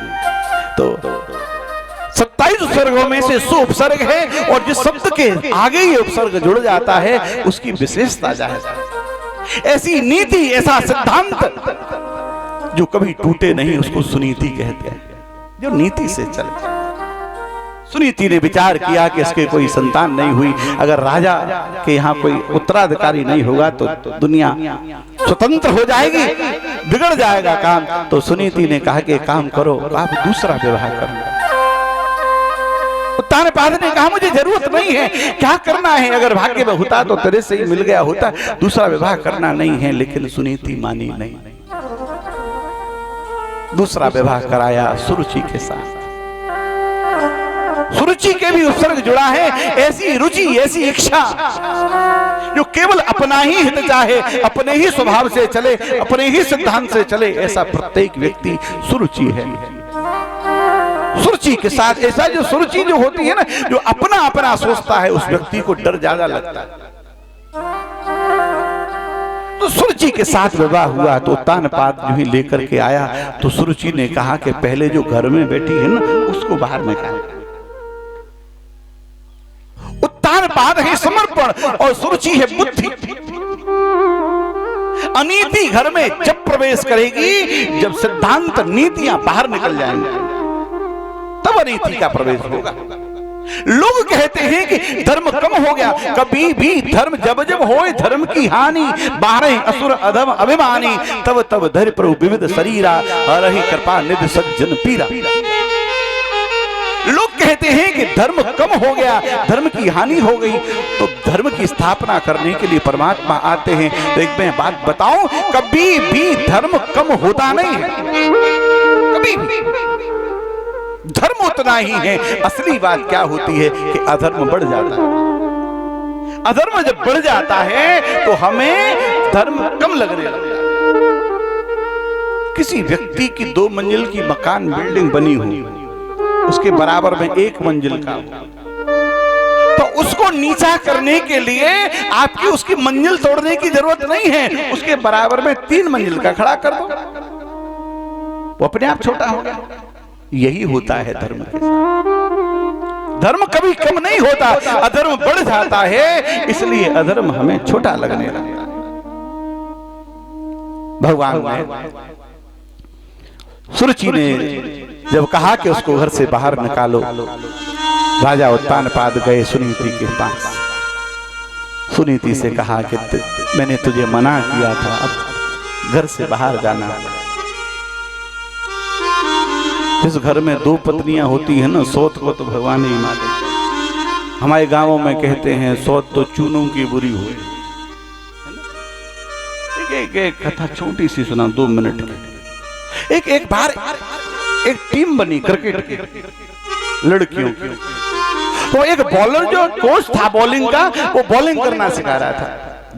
तो 27 उपसर्गों में से सु उपसर्ग है, और जिस शब्द के आगे ये उपसर्ग जुड़ जाता है उसकी विशेषता जाहिर। ऐसी नीति, ऐसा सिद्धांत जो कभी टूटे नहीं, उसको सुनीति कहते हैं, जो नीति से चले। सुनीति ने विचार किया कि इसके कोई संतान नहीं हुई, अगर राजा के यहाँ कोई उत्तराधिकारी नहीं होगा तो दुनिया स्वतंत्र हो जाएगी, बिगड़ जाएगा काम। तो सुनीति ने कहा कि काम करो, आप दूसरा विवाह करो। उत्तानपाद ने कहा मुझे जरूरत नहीं है, क्या करना है, अगर भाग्य में होता तो तेरे से ही मिल गया होता, दूसरा विवाह करना नहीं है। लेकिन सुनीति मानी नहीं, दूसरा विवाह कराया सुरुचि के साथ। सुरुचि के भी उपसर्ग जुड़ा है, ऐसी रुचि, ऐसी इच्छा जो केवल अपना ही हित चाहे, अपने ही स्वभाव से चले, अपने ही सिद्धांत से चले, ऐसा प्रत्येक व्यक्ति सुरुचि है। सुरुचि के साथ ऐसा जो सुरुचि जो होती है ना, जो अपना अपना सोचता है, उस व्यक्ति को डर ज्यादा लगता है। तो सुरुचि के साथ विवाह हुआ। तो उत्तानपाद जो ही लेकर के आया, तो सुरुचि ने कहा कि पहले जो घर में बैठी है ना, उसको बाहर निकाल। उत्तानपाद है समर्पण और सुरुचि है बुद्धि। अनीति घर में जब प्रवेश करेगी, जब सिद्धांत नीतियां बाहर निकल जाएंगी, तब अनीति का प्रवेश होगा। लोग कहते हैं कि धर्म कम हो गया, कभी भी धर्म जब जब होए धर्म की हानि, बारह असुर अधम अभिमानी, तब तब धरि प्रभु विविध शरीरा, हरहि कृपा निधि सज्जन पीरा। लोग कहते हैं कि धर्म कम हो गया, धर्म की हानि हो गई, तो धर्म की स्थापना करने के लिए परमात्मा आते हैं। तो एक मैं बात बताऊं, कभी भी धर्म कम होता नहीं है, कभी भी धर्म उतना ही है। असली बात क्या होती है कि अधर्म बढ़ जाता है। अधर्म जब बढ़ जाता है तो हमें धर्म कम लगने लगता है। किसी व्यक्ति की 2 मंजिल की मकान बिल्डिंग बनी हुई, उसके बराबर में 1 मंजिल का, तो उसको नीचा करने के लिए आपकी उसकी मंजिल तोड़ने की जरूरत नहीं है, उसके बराबर में 3 मंजिल का खड़ा कर दो, वो अपने आप छोटा होगा। यही होता है धर्म के साथ। धर्म कभी कम नहीं होता, अधर्म बढ़ जाता है, इसलिए अधर्म हमें छोटा लगने लगता है। भगवान ने, सुरुचि ने जब कहा कि उसको घर से बाहर निकालो, राजा उत्तानपाद गए सुनीति के पास। सुनीति से कहा कि मैंने तुझे मना किया था, अब घर से बाहर जाना। जिस घर में 2 पत्नियां होती है ना, सौत को तो भगवान ही मारे। हमारे गांवों में कहते हैं सौत तो चूनों की बुरी हुई। एक कथा छोटी सी सुना, 2 मिनट की। एक बार एक टीम बनी क्रिकेट की लड़कियों की, तो एक बॉलर जो कोच था बॉलिंग का, वो बॉलिंग करना सिखा रहा था।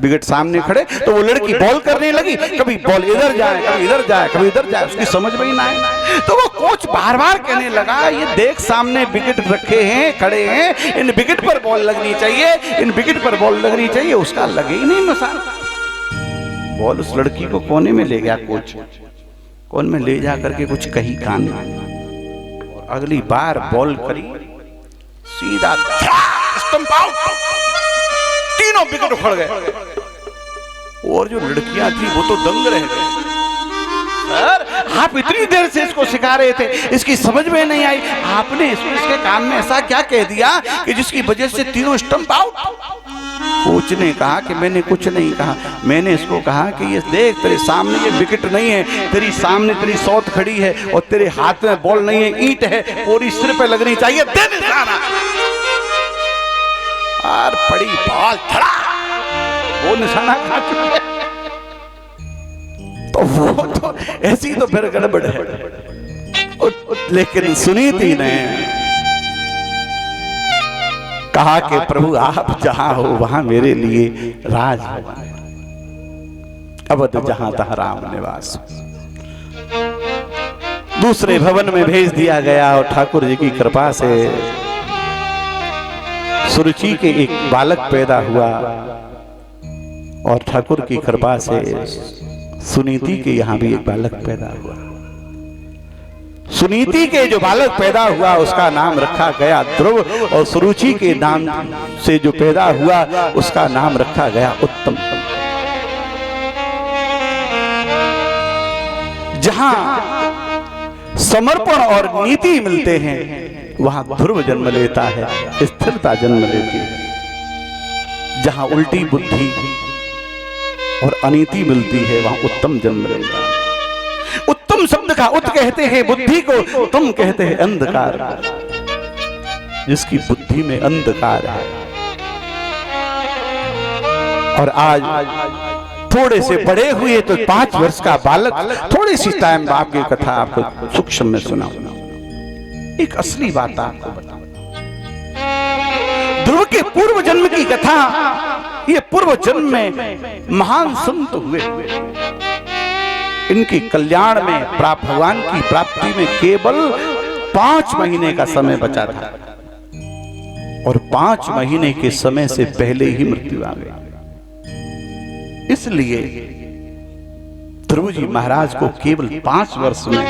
विकेट सामने खड़े, तो वो लड़की बॉल करने लगी, कभी बॉल इधर जाए, कभी इधर जाए, कभी इधर जाए, उसकी समझ में ही ना आए। तो वो कोच बार बार कहने लगा, ये देख सामने विकेट रखे हैं, खड़े हैं, इन विकेट पर बॉल लगनी चाहिए, इन विकेट पर बॉल लगनी चाहिए। उसका लगे ही नहीं मसाल। बॉल उस लड़की को कोने में ले गया कोच, कोने में ले जा करके कुछ कही कान में, और अगली बार बॉल करी, सीधा स्टंप आउट, तीनों विकेट उखड़ गए। और जो लड़कियां थी वो तो दंग रह गए। सर, आप इतनी देर से इसको सिखा रहे थे, इसकी समझ में नहीं आई, आपने इसके कान में ऐसा क्या कह दिया कि जिसकी वजह से तीनों स्टंप आउट? कोच ने कहा कि मैंने कुछ नहीं कहा, मैंने इसको कहा कि ये देख तेरे सामने ये विकेट नहीं है, तेरी सामने तेरी सौत खड़ी है और तेरे हाथ में बॉल नहीं है, ईंट है, पूरी सिर पे लगनी चाहिए, दे निशाना। और पड़ी बॉल, धड़ा, वो निशाना खा चुके। तो वो तो ऐसी तो फिर गड़बड़ है। लेकिन सुनीति ने कहा कि प्रभु आप जहां हो वहां मेरे लिए राज हो, अवध जहां तहां राम निवास। दूसरे भवन में भेज दिया गया और ठाकुर जी की कृपा से सुरुचि के एक बालक पैदा हुआ, और ठाकुर की कृपा से सुनीति के यहां भी एक बालक पैदा हुआ। सुनीति के जो बालक पैदा हुआ उसका नाम रखा गया ध्रुव, और सुरुचि के नाम से जो पैदा हुआ उसका नाम रखा गया उत्तम। जहां समर्पण और नीति मिलते हैं वहां ध्रुव जन्म लेता है, स्थिरता जन्म लेती है। जहां उल्टी बुद्धि और अनीति मिलती है वहां उत्तम जन्म लेता है। उत्तम शब्द का उत कहते हैं बुद्धि को, तुम कहते हैं अंधकार। जिसकी बुद्धि में अंधकार है। और आज थोड़े से बड़े हुए तो 5 वर्ष का बालक, थोड़ी सी टाइम बाप की कथा आपको सूक्ष्म में सुना, एक असली बात आपको बताऊं। ध्रुव के पूर्व जन्म की कथा, ये पूर्व जन्म में महान संत हुए, इनके कल्याण में भगवान की प्राप्ति में केवल 5 महीने का समय बचा था, और 5 महीने के समय से पहले ही मृत्यु आ गई। इसलिए ध्रुव जी महाराज को केवल 5 वर्ष में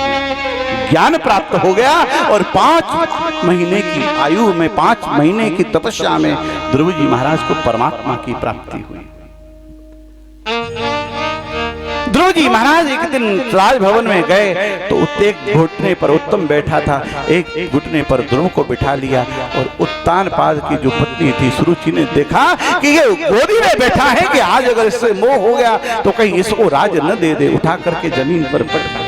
ज्ञान प्राप्त हो गया, और 5 महीने की आयु में, 5 महीने की तपस्या में ध्रुव जी महाराज को परमात्मा की प्राप्ति हुई। ध्रुव जी महाराज एक दिन राजभवन में गए तो एक घुटने पर उत्तम बैठा था, एक घुटने पर ध्रुव को बिठा लिया, और उत्तानपाद की जो पत्नी थी सुरुचि ने देखा कि ये गोदी में बैठा है कि आज अगर इससे मोह हो गया तो कहीं इसको राज न दे दे, उठा करके जमीन पर पटका।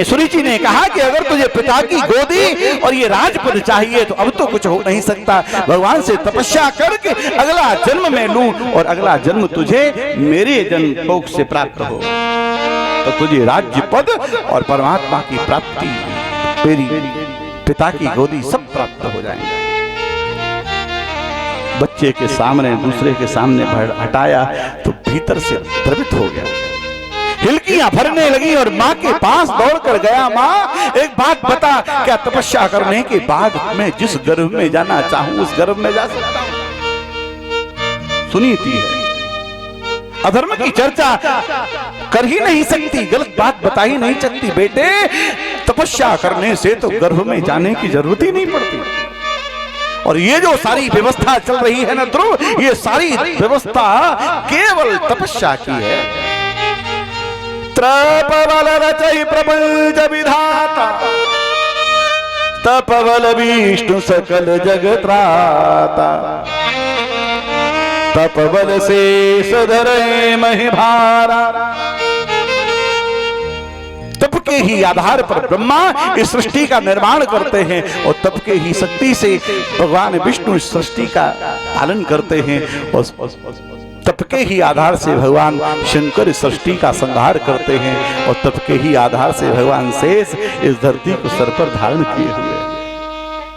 सुरुचि ने कहा कि अगर तुझे पिता की गोदी और ये राजपद चाहिए तो अब तो कुछ हो नहीं सकता, भगवान से तपस्या करके अगला जन्म में लूं, और अगला जन्म तुझे मेरे जन्म भोग से प्राप्त हो, तो तुझे राज्य पद और परमात्मा की प्राप्ति, तेरी पिता की गोदी सब प्राप्त हो जाएंगे। बच्चे के सामने, दूसरे के सामने हटाया तो भीतर से द्रवित हो गया, हिलकियां भरने लगी, और माँ के पास दौड़कर गया। माँ एक बात बता, क्या तपस्या करने के बाद मैं जिस गर्भ में जाना चाहूं उस गर्भ में जा सकता हूं? सुनीति है, अधर्म की चर्चा कर ही नहीं सकती, गलत बात बता ही नहीं सकती। बेटे तपस्या करने से तो गर्भ में जाने की जरूरत ही नहीं पड़ती। और ये जो सारी व्यवस्था चल रही है ना ध्रुव, ये सारी व्यवस्था केवल तपस्या की है। तपबल रचय प्रपंच विधाता, तपबल विष्णु सकल जगत्राता, तपबल शेष धरे महिभारा। तप के ही आधार पर ब्रह्मा इस सृष्टि का निर्माण करते हैं, और तप के ही शक्ति से भगवान विष्णु इस सृष्टि का पालन करते हैं, और तप के ही आधार से भगवान शंकर इस सृष्टि का संहार करते हैं, और तप के ही आधार से भगवान शेष इस धरती को सर पर धारण किए हुए।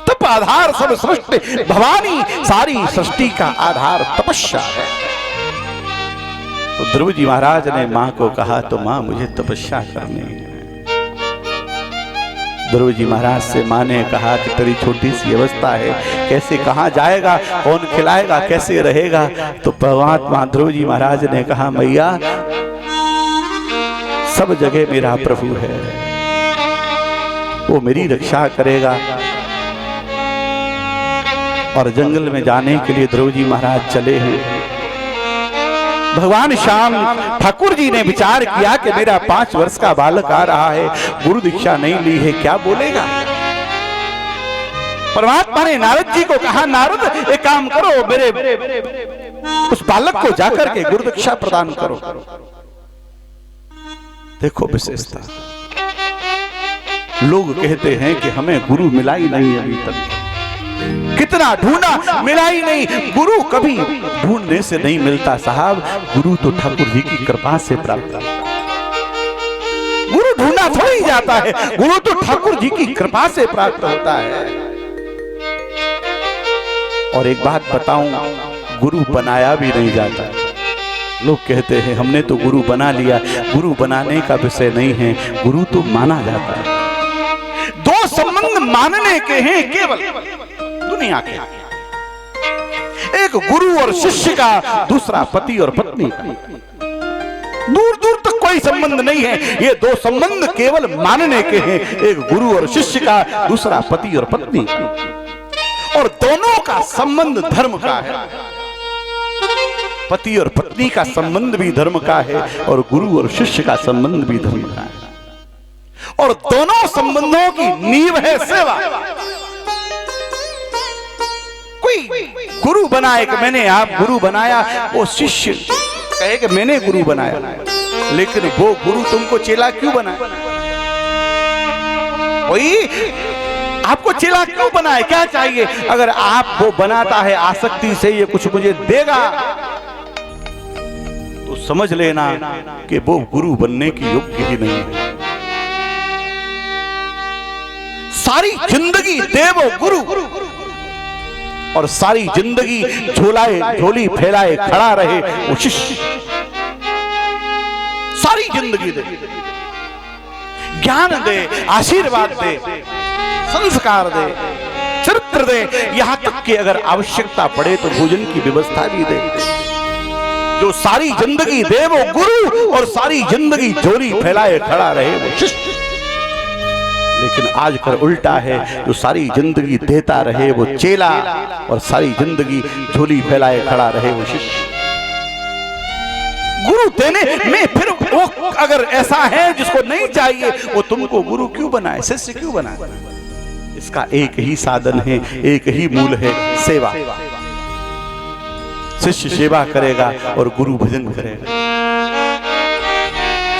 तप आधार सब सृष्टि, भवानी सारी सृष्टि का आधार तपस्या है। तो ध्रुव जी महाराज ने मां को कहा, तो मां मुझे तपस्या करनी है। ध्रुव जी महाराज से माँ ने कहा कि तेरी छोटी सी अवस्था है, कैसे कहाँ जाएगा, कौन खिलाएगा, कैसे रहेगा। तो परमात्मा ध्रुव जी महाराज ने कहा मैया सब जगह मेरा प्रभु है, वो मेरी रक्षा करेगा। और जंगल में जाने के लिए ध्रुव जी महाराज चले हैं। भगवान श्याम ठाकुर जी ने विचार किया कि मेरा 5 वर्ष का बालक आ रहा है, गुरु दीक्षा नहीं ली है, क्या बोलेगा। परमात्मा ने नारद जी को कहा नारद एक काम करो, मेरे उस बालक को जाकर के गुरु दीक्षा प्रदान करो। देखो विशेषता, लोग कहते हैं कि हमें गुरु मिला ही नहीं अभी तक, कितना ढूंढा मिला ही नहीं। गुरु कभी ढूंढने से नहीं मिलता साहब, गुरु तो ठाकुर जी की कृपा से प्राप्त होता है। गुरु ढूंढा थोड़ी जाता है, गुरु तो ठाकुर जी की कृपा से प्राप्त होता है। और एक बात बताऊं, गुरु बनाया भी नहीं जाता। लोग कहते हैं हमने तो गुरु बना लिया, गुरु बनाने का विषय नहीं है, गुरु तो माना जाता है। 2 संबंध मानने के हैं केवल दुनिया के, एक गुरु और शिष्य का, दूसरा पति और पत्नी का। दूर दूर तक कोई संबंध नहीं है, ये 2 संबंध केवल मानने के हैं, एक गुरु और शिष्य का, दूसरा पति और पत्नी का। और दोनों का संबंध धर्म का है, पति और पत्नी का संबंध भी धर्म का है और गुरु और शिष्य का संबंध भी धर्म का है। और दोनों संबंधों की नींव है सेवा। कोई गुरु बनाए कि मैंने आप गुरु बनाया, वो शिष्य कहे कि मैंने गुरु बनाया, लेकिन वो गुरु तुमको चेला क्यों बनाया? वही आपको चेला क्यों बनाए, क्या चाहिए? अगर आप वो बनाता है आसक्ति से ये कुछ मुझे देगा, तो समझ लेना कि वो गुरु बनने की योग्य ही नहीं है। सारी जिंदगी दे वो गुरु, और सारी जिंदगी झोली फैलाए खड़ा रहे वो शिष्य। सारी जिंदगी दे, ज्ञान दे, आशीर्वाद दे, संस्कार दे, चरित्र दे, यहां तक कि अगर आवश्यकता पड़े तो भोजन की व्यवस्था भी दे। जो सारी जिंदगी दे वो गुरु, और सारी जिंदगी झोली फैलाए खड़ा रहे वो शिष्य। लेकिन आजकल उल्टा है, जो सारी जिंदगी देता रहे वो चेला, और सारी जिंदगी झोली फैलाए खड़ा रहे वो शिष्य। गुरु देने में फिर वो अगर ऐसा है जिसको नहीं चाहिए, वो तुमको गुरु क्यों बनाए, शिष्य क्यों बनाए? इसका एक ही साधन है, एक ही मूल है, सेवा। शिष्य सेवा करेगा और गुरु भजन करेगा।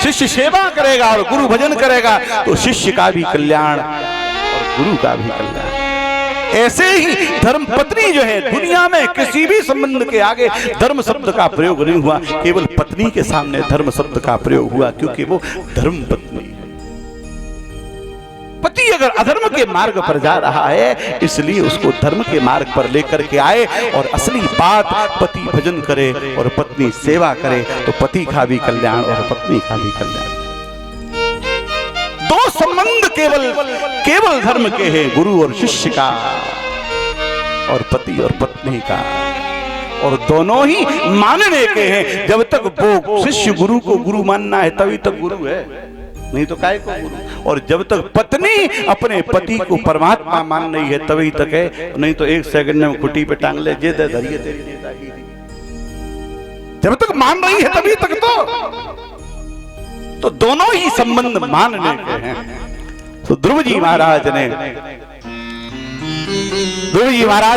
शिष्य सेवा करेगा और गुरु भजन करेगा तो शिष्य का भी कल्याण और गुरु का भी कल्याण। ऐसे ही धर्म पत्नी जो है, दुनिया में किसी भी संबंध के आगे धर्म शब्द का प्रयोग नहीं हुआ, केवल पत्नी के सामने धर्म शब्द का प्रयोग हुआ, क्योंकि वो धर्म पत्नी है। पति अगर अधर्म के मार्ग पर जा रहा है, इसलिए उसको धर्म के मार्ग पर लेकर के आए। और असली बात, पति भजन करे और पत्नी सेवा करे तो पति का भी कल्याण और पत्नी का भी कल्याण। 2 संबंध केवल धर्म के हैं, गुरु और शिष्य का और पति और पत्नी का। और दोनों ही मानने के हैं। जब तक वो शिष्य गुरु को गुरु मानना है तभी तक गुरु है, नहीं तो काय को गुरु। और जब तक पत्नी अपने पति को परमात्मा मान रही है तभी तक है, नहीं तो 1 सेकंड में कुटी पे टांग ले, जे दे धरिए तेरी नेतागिरी। जब तक मान रही है तभी तक तो दोनों ही संबंध मानने के हैं। तो ध्रुव जी महाराज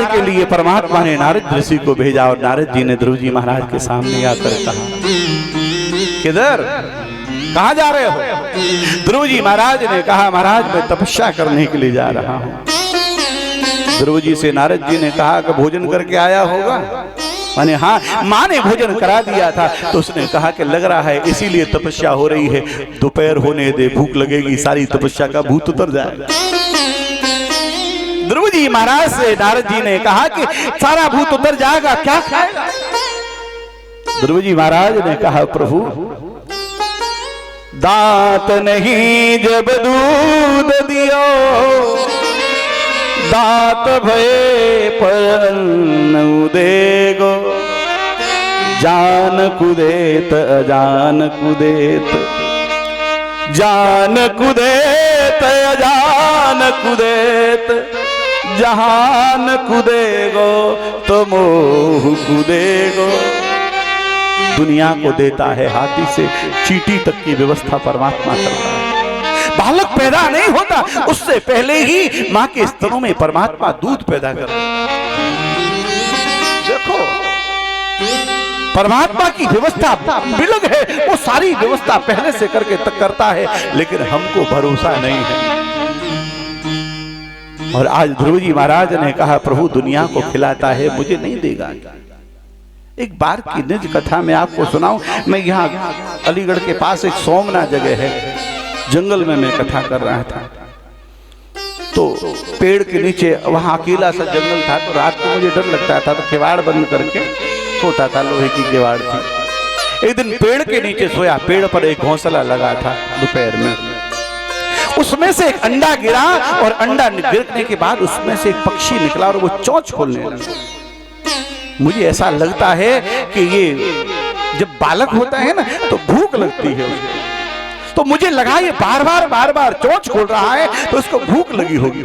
के लिए परमात्मा ने नारद ऋषि को भेजा, और नारद जी ने ध्रुव जी महाराज के सामने आकर कहा, किधर, कहां जा रहे हो? ध्रुव जी महाराज ने कहा, महाराज मैं तपस्या करने के लिए जा रहा हूं। ध्रुव जी से नारद जी ने कहा कि भोजन करके आया होगा? माने हाँ, माँ ने भोजन करा दिया था। तो उसने कहा कि लग रहा है इसीलिए तपस्या हो रही है, दोपहर होने दे, भूख लगेगी, सारी तपस्या का भूत उतर जाएगा। ध्रुव जी महाराज से नारद जी ने कहा कि सारा भूत उतर जाएगा, क्या खाएगा? ध्रुव जी महाराज ने कहा, प्रभु दांत नहीं जब दूध दियो, दांत भये पर न देगो। जान कुदेत अजान कुदेत, जान कुदेत अजान कुदेत, जहान कुदेगो तो मोह कुदेगो। दुनिया को देता है हाथी से, चींटी तक की व्यवस्था परमात्मा करता है। बालक पैदा नहीं होता, उससे पहले ही मां के स्तनों में परमात्मा दूध पैदा करता है। देखो परमात्मा की व्यवस्था बिलग है, वो सारी व्यवस्था पहले से करके तक करता है, लेकिन हमको भरोसा नहीं है। और आज ध्रुव जी महाराज ने कहा प्रभु दुनिया को खिलाता है, मुझे नहीं देगा। एक बार की निज कथा में आपको सुनाऊं। मैं यहाँ अलीगढ़ के पास एक सोमना जगह है, जंगल में मैं कथा कर रहा था। तो पेड़ के नीचे वहां अकेला सा जंगल था, तो रात को मुझे डर लगता था, तो किवाड़ बंद करके सोता था, लोहे की किवाड़ थी। एक दिन पेड़ के नीचे सोया, पेड़ पर एक घोंसला लगा था दोपहर में, उसमें से एक अंडा गिरा और अंडा गिरने के बाद उसमें से एक पक्षी निकला और वो चोंच खोलने लगा। मुझे ऐसा लगता है कि ये जब बालक होता है ना तो भूख लगती है उसको, तो मुझे लगा ये बार बार चोंच खोल रहा है तो उसको भूख लगी होगी।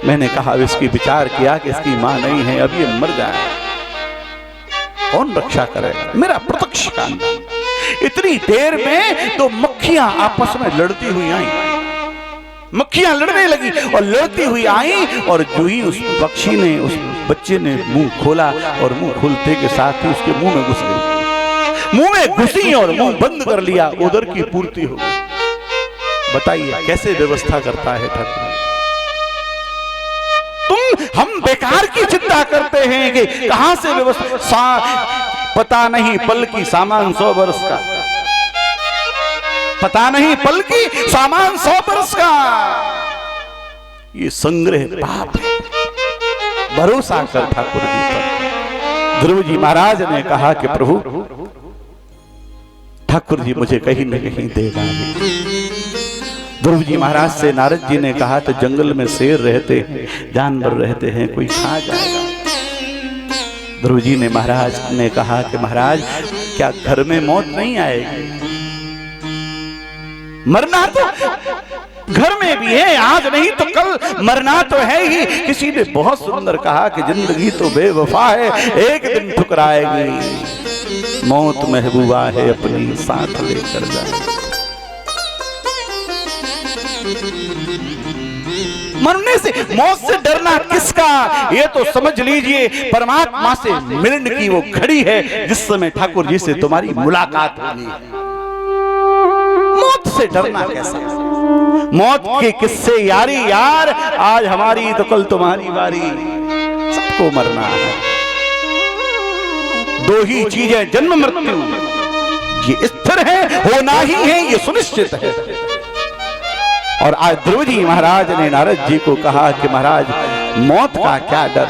मैंने कहा इसकी विचार किया कि इसकी मां नहीं है, अब ये मर जाए, कौन रक्षा करेगा? मेरा प्रत्यक्ष कान। इतनी देर में तो मक्खियां आपस में लड़ती हुई आई, मक्खियां लड़ने लगी और लड़ती हुई आई, और जो ही उस पक्षी ने, उस बच्चे ने मुंह खोला और मुंह खोलते के साथ ही उसके मुंह में घुस गई, मुंह में घुसी और मुंह बंद कर लिया, उधर की पूर्ति हो गई। बताइए कैसे व्यवस्था करता है ठाकुर। हम बेकार की चिंता करते हैं कि कहां से व्यवस्था, पता नहीं पल की सामान 100 वर्ष का, पता नहीं पल की सामान 100 वर्ष का। ये संग्रह पाप है, भरोसा कर ठाकुर जी पर। ध्रुव जी महाराज ने कहा कि प्रभु ठाकुर जी मुझे कहीं न कहीं देगा। ध्रुव जी महाराज से नारद जी ने कहा तो जंगल में शेर रहते हैं, जानवर रहते हैं, कोई खा जाएगा। ध्रुव जी ने महाराज ने कहा कि महाराज क्या घर में मौत नहीं आएगी? मरना तो घर में भी है, आज नहीं तो कल मरना तो है ही। किसी ने बहुत सुंदर कहा कि जिंदगी तो बेवफा है, एक दिन ठुकराएगी। मौत महबूबा है अपनी साथ लेकर जाए। मरने से, मौत से डरना किसका? ये तो समझ लीजिए परमात्मा से मिलने की वो घड़ी है जिस समय ठाकुर जी से तुम्हारी मुलाकात होगी। मौत से डरना कैसा? मौत के किस्से यारी यार, आज हमारी तो कल तुम्हारी बारी, सबको मरना है। दो ही चीजें जन्म मृत्यु, ये स्थिर है, होना ही है, ये सुनिश्चित है। और आज ध्रुव जी महाराज ने नारद जी को कहा कि महाराज मौत का क्या डर?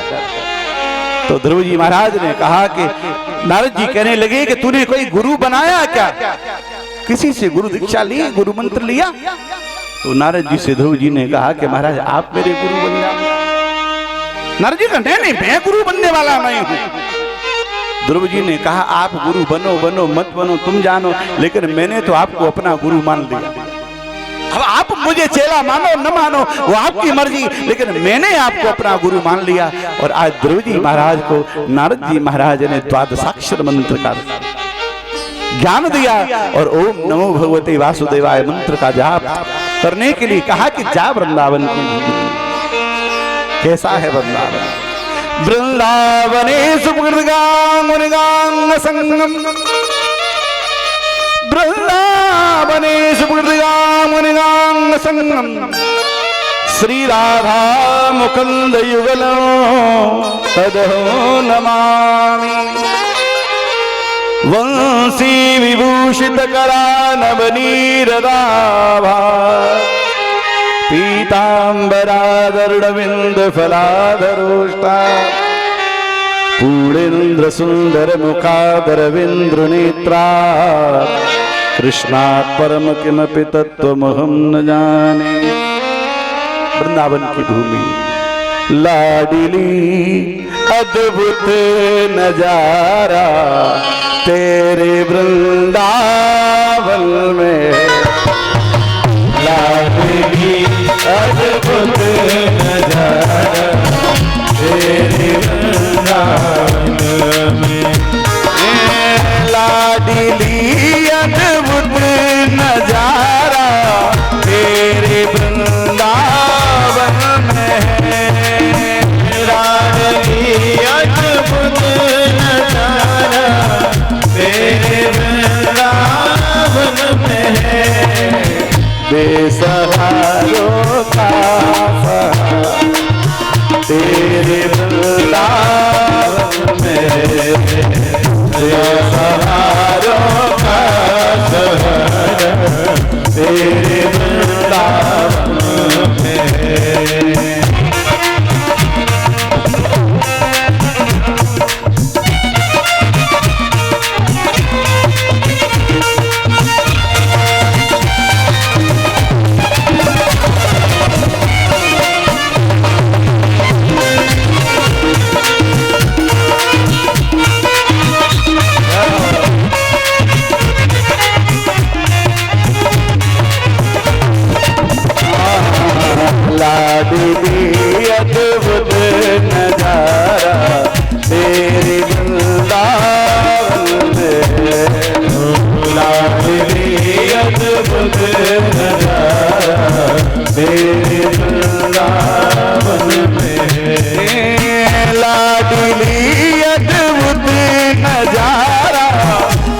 तो ध्रुव जी महाराज ने कहा कि नारद जी कहने लगे कि तूने कोई गुरु बनाया क्या? किसी से गुरु दीक्षा ली, गुरु मंत्र लिया? तो नारद जी से ध्रुव जी ने कहा कि महाराज आप मेरे गुरु बन जाओ। नारद जी कहते नहीं मैं गुरु बनने वाला नहीं हूं। ध्रुव जी ने कहा आप गुरु बनो बनो मत बनो तुम जानो, लेकिन मैंने तो आपको अपना गुरु मान लिया। अब आप मुझे चेला मानो न मानो वो आपकी मर्जी, लेकिन मैंने आपको अपना गुरु मान लिया। और आज ध्रुव जी महाराज को नारद जी महाराज ने द्वादशाक्षर मंत्र का ज्ञान दिया और ओम नमो भगवते वासुदेवाय मंत्र का जाप करने के लिए कहा कि जा वृंदावन की। कैसा है वृंदावन? वृंदावने सुकृतगाम मुनिगाम संगम, वृंदावने सुकृतगाम मुनिगाम संगम, श्री राधा मुकुंद युगलो तदहो नमामि। वंशी विभूषित करा नवनीरदाभा, पीतांबरादर्णविंद फलाधरोष्टा, पूर्णेन्द्र सुंदर मुखादरविंद्र नेत्रा, कृष्णात् परम किमपि तत्त्वमहं न जाने। वृंदावन की भूमि लाडली अद्भुत नजारा तेरे वृंदावन में। लाडली अद्भुत नजारा तेरे वृंदावन में। लाडली अद्भुत नजारा तेरे वृंदावन में। लाडली अद्भुत नजारा तेरे वृंदावन में है। बेसहारों का सहारा तेरे वृंदावन में। बेसहारों का सहारा तेरे वृंदावन में। लाडली अद्भुत नजारा तेरे वृंदावन में। लाडली अद्भुत नजारा तेरे वृंदावन में। लाडली अद्भुत नजारा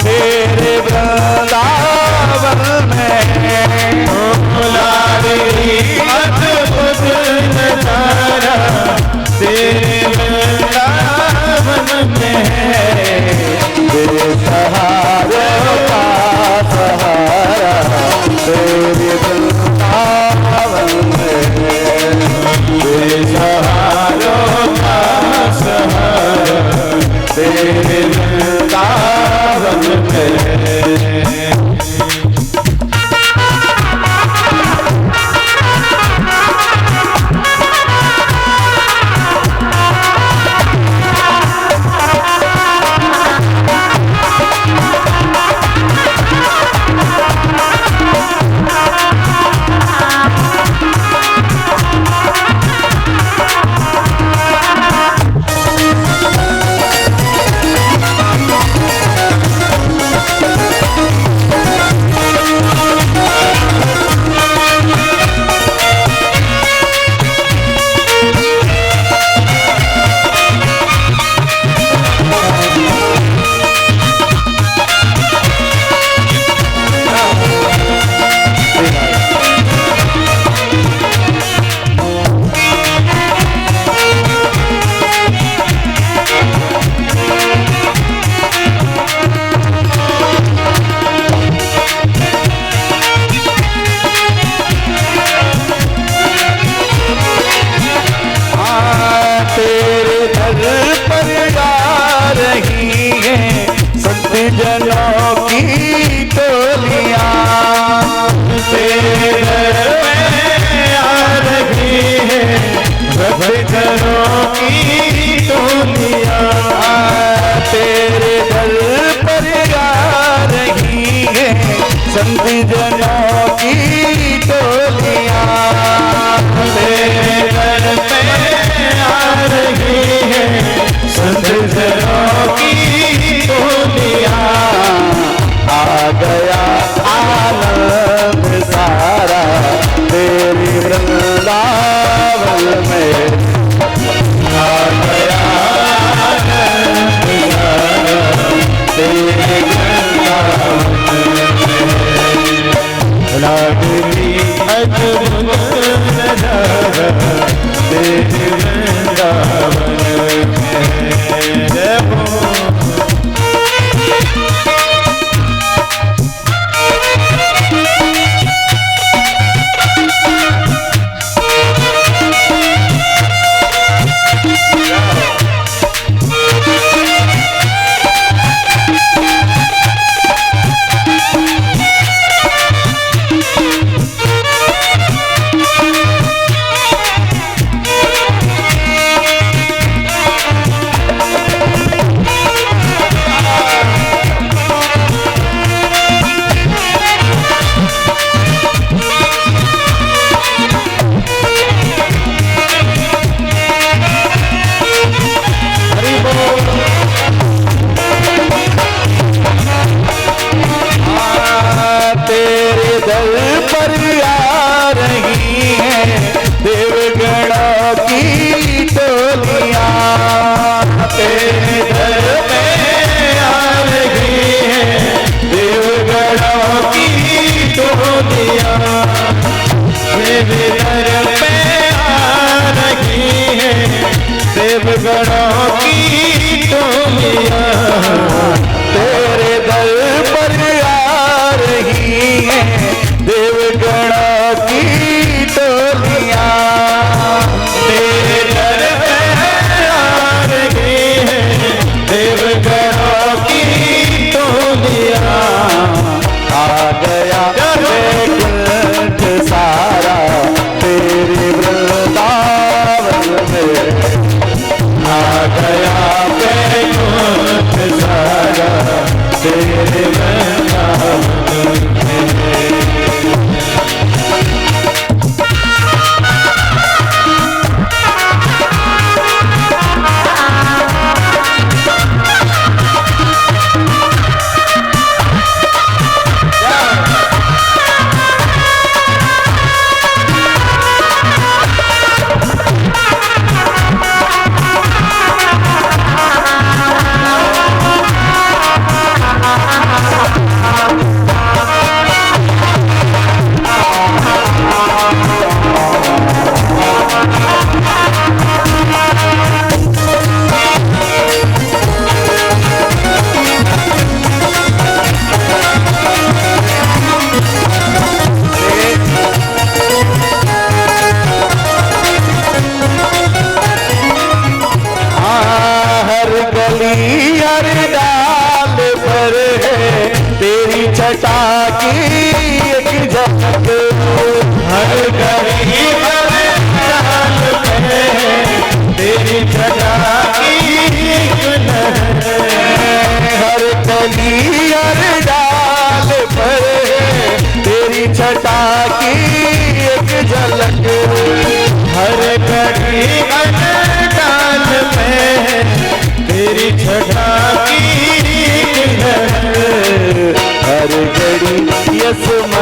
तेरे वृंदावन में। लाडली अद्भुत नजारा तेरे वृंदावन में है। बेसहारों का सहारा तेरे वृंदावन में। बेसहारों का सहारा तेरे वृंदावन में। जनों की टोलियां तेरे दर में आ रही है। भक्तजनों की टोलियां तेरे दर पर आ रही है। संत जनों की टोलियां तेरे दर में आ रही है। संत जनों की टोलियां आ गया आनंद सारा तेरी वृंदावन में। आ गया आनंद सारा तेरे वृंदावन में। लाडली अद्भुत नजारा तेरे वृंदावन में। जय हो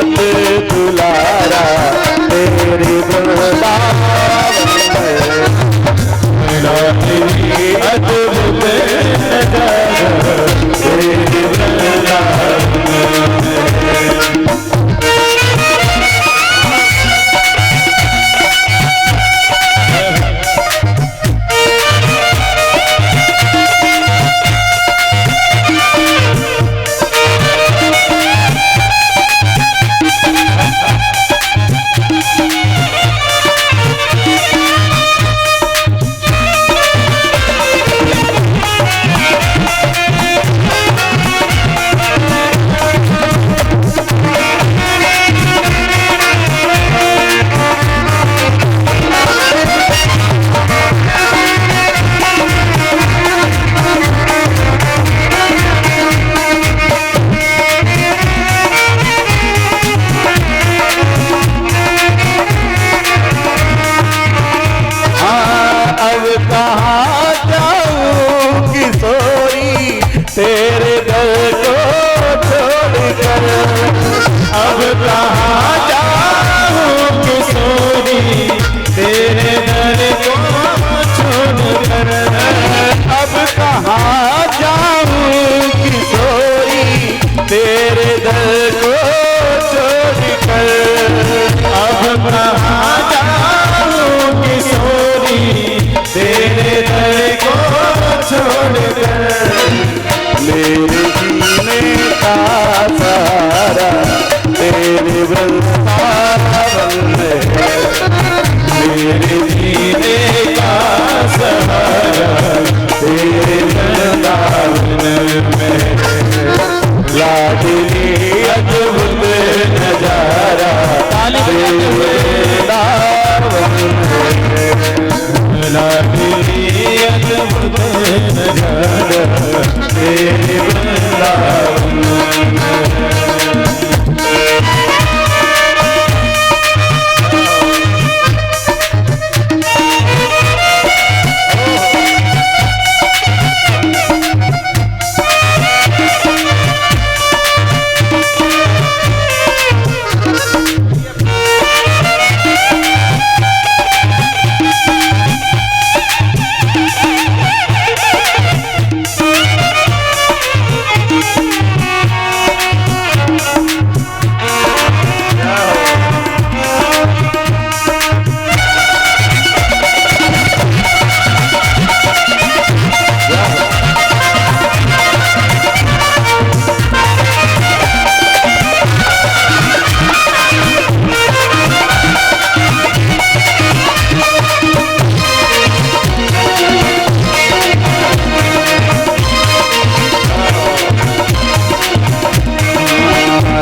अत दुलारा तेरे वृंदावन में अद्भुत नजारा तेरे वृंदावन में। तेरे दर को छोड़कर अब कहाँ जाऊं किशोरी तेरे दर को छोड़कर अब कहाँ जाऊं किशोरी तेरे दर को छोड़कर अब कहाँ जाऊं किशोरी तेरे दर को छोड़कर मेरे जीने का सहारा तेरे वृंदावन में मेरे जीने का सहारा तेरे वृंदावन में लाडली अद्भुत नजारा तेरे वृंदावन में लाडली अद्भुत नजारा तेरे वृंदावन में।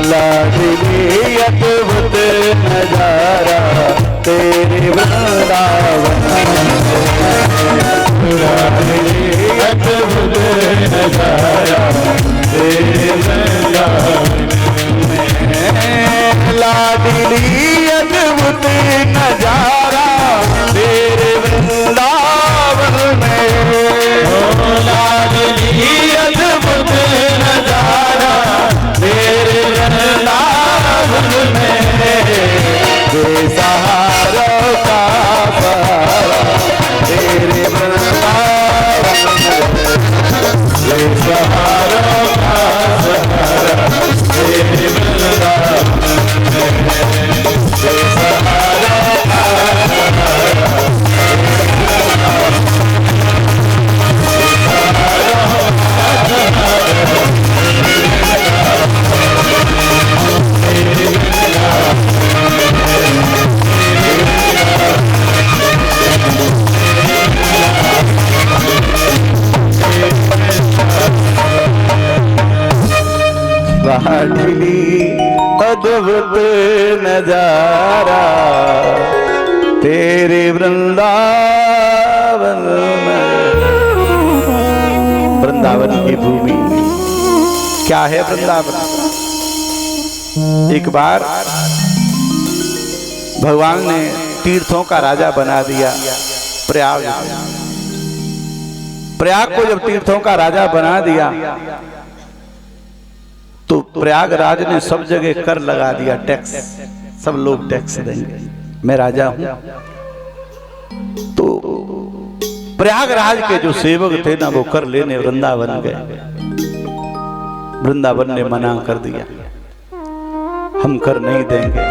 लाडली अद्भुत नजारा तेरे वृंदावन लाडली अद्भुत नजारा तेरे वृंदावन लाडली अद्भुत नजारा तेरे वृंदावन में लाडली अद्भुत नजारा तेरे वृंदावन में बेसहारों का सहारा तेरे वृंदावन में बेसहारों का सहारा तेरे वृंदावन में बेसहारों का सहारा लाडली अद्भुत नजारा तेरे वृंदावन में। वृंदावन की भूमि क्या है? वृंदावन एक बार भगवान ने तीर्थों का राजा बना दिया प्रयाग। प्रयाग को जब तीर्थों का राजा बना दिया तो प्रयागराज ने सब जगह कर लगा दिया, टैक्स, सब लोग टैक्स देंगे, मैं राजा हूं। तो प्रयागराज के जो सेवक थे ना वो कर लेने वृंदावन गए। वृंदावन ने मना कर दिया, हम कर नहीं देंगे।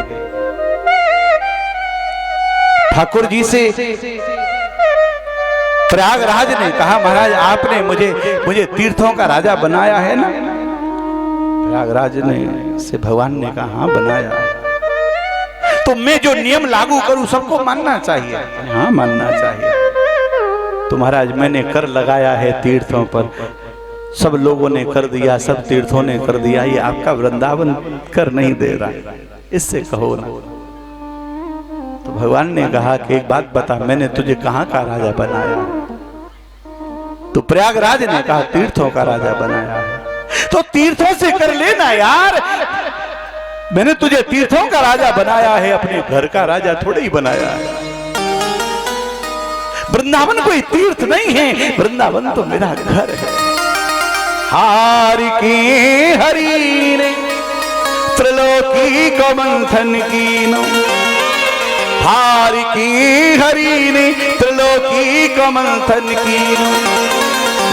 ठाकुर जी से प्रयागराज ने कहा, महाराज आपने मुझे तीर्थों का राजा बनाया है ना? प्रयागराज ने से भगवान ने कहा, हाँ बनाया है। तो मैं जो नियम लागू करूं सबको मानना चाहिए? हाँ मानना चाहिए। तो महाराज मैंने कर लगाया है तीर्थों पर, सब लोगों ने कर दिया, सब तीर्थों ने कर दिया, ये आपका वृंदावन कर नहीं दे रहा, इससे कहो ना। तो भगवान ने कहा कि एक बात बता, मैंने तुझे कहां का राजा बनाया? तो प्रयागराज ने कहा तीर्थों का राजा बनाया है। तो तीर्थों से कर लेना यार, मैंने तुझे तीर्थों का राजा बनाया है, अपने घर का राजा थोड़ा ही बनाया है। वृंदावन कोई तीर्थ नहीं है, वृंदावन तो मेरा घर है। हार की हरि ने त्रिलोकी को मंथन कीनो, हार की हरि ने त्रिलोकी को मंथन कीनो,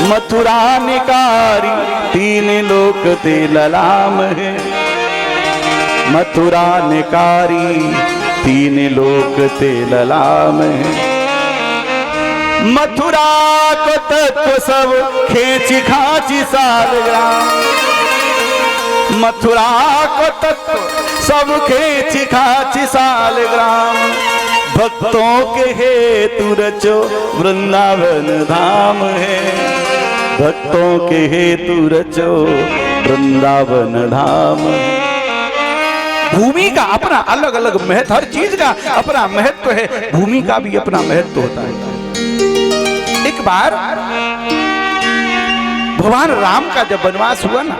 मथुरा निकारी तीन लोक ते ललाम है, मथुरा निकारी तीन लोक ते ललाम है। मथुरा को तत्व सब खेची खाची सालग्राम, मथुरा को तत्व सब खेची खाची सालग्राम, भक्तों के हेतु रचो वृंदावन धाम है, भक्तों के हेतु रचो वृंदावन धाम। भूमि का अपना अलग अलग महत्व, हर चीज का अपना महत्व है, भूमि का भी अपना महत्व होता है। एक बार भगवान राम का जब वनवास हुआ ना,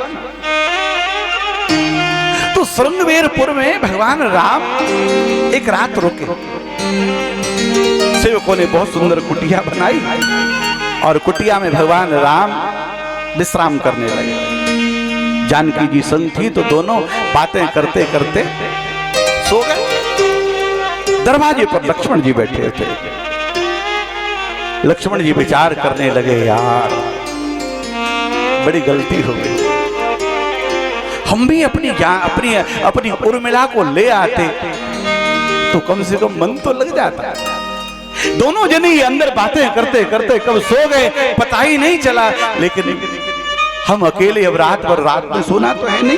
तो श्रृंगवेरपुर में भगवान राम एक रात रुके। सेवकों ने बहुत सुंदर कुटिया बनाई और कुटिया में भगवान राम विश्राम करने लगे। जानकी जी संग थी तो दोनों बातें करते करते सो गए। दरवाजे पर लक्ष्मण जी बैठे थे। लक्ष्मण जी विचार करने लगे, यार बड़ी गलती हो गई, हम भी अपनी उर्मिला को ले आते तो कम से कम मन तो लग जाता। दोनों जने अंदर बातें करते करते कब सो गए पता ही नहीं चला। लेकिन हम अकेले अब रात में सोना तो है नहीं,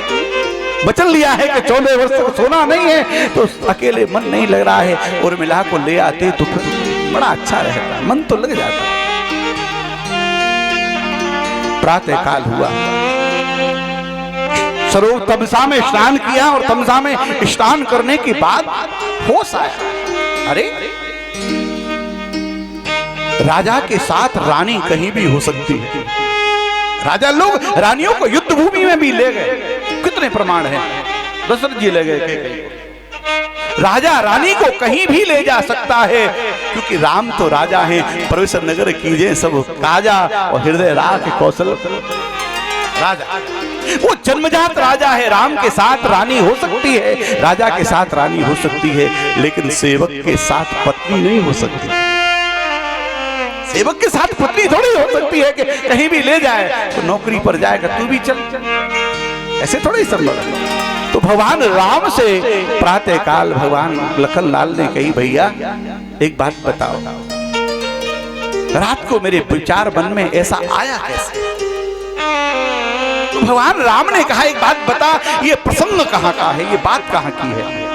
वचन लिया है कि 14 वर्ष तक सोना नहीं है, तो अकेले मन नहीं लग रहा है। उर्मिला को ले आते तो बड़ा अच्छा रहता, मन तो लग जाता। प्रातः काल हुआ, सरोवर तमसा में स्नान किया और तमसा में स्नान करने के बाद होश आया, अरे राजा के साथ रानी कहीं भी हो सकती है। राजा लोग रानियों को युद्ध भूमि में भी ले गए, कितने प्रमाण हैं, दशरथ जी ले गए। राजा रानी को कहीं भी ले जा सकता है, क्योंकि राम तो राजा हैं। प्रवेश नगर कीजे सब काजा और हृदय राख कौशल राजा, वो जन्मजात राजा है। राम के साथ रानी हो सकती है, राजा के साथ रानी हो सकती है, लेकिन सेवक के साथ पत्नी नहीं हो सकती। सेवक के साथ पत्नी थोड़ी हो सकती है कि कहीं भी ले जाए, तो नौकरी पर जाएगा तू भी चल, ऐसे थोड़ी संभव है। तो भगवान राम से प्रातः काल भगवान लखनलाल ने कही, भैया एक बात बताओ, रात को मेरे विचार मन में ऐसा आया कैसे? तो भगवान राम ने कहा, एक बात बता, ये प्रसंग कहाँ का है, ये बात कहाँ की है?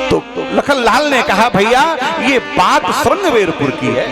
तो लखनलाल ने कहा, भैया ये बात श्रृंगवेरपुर की है।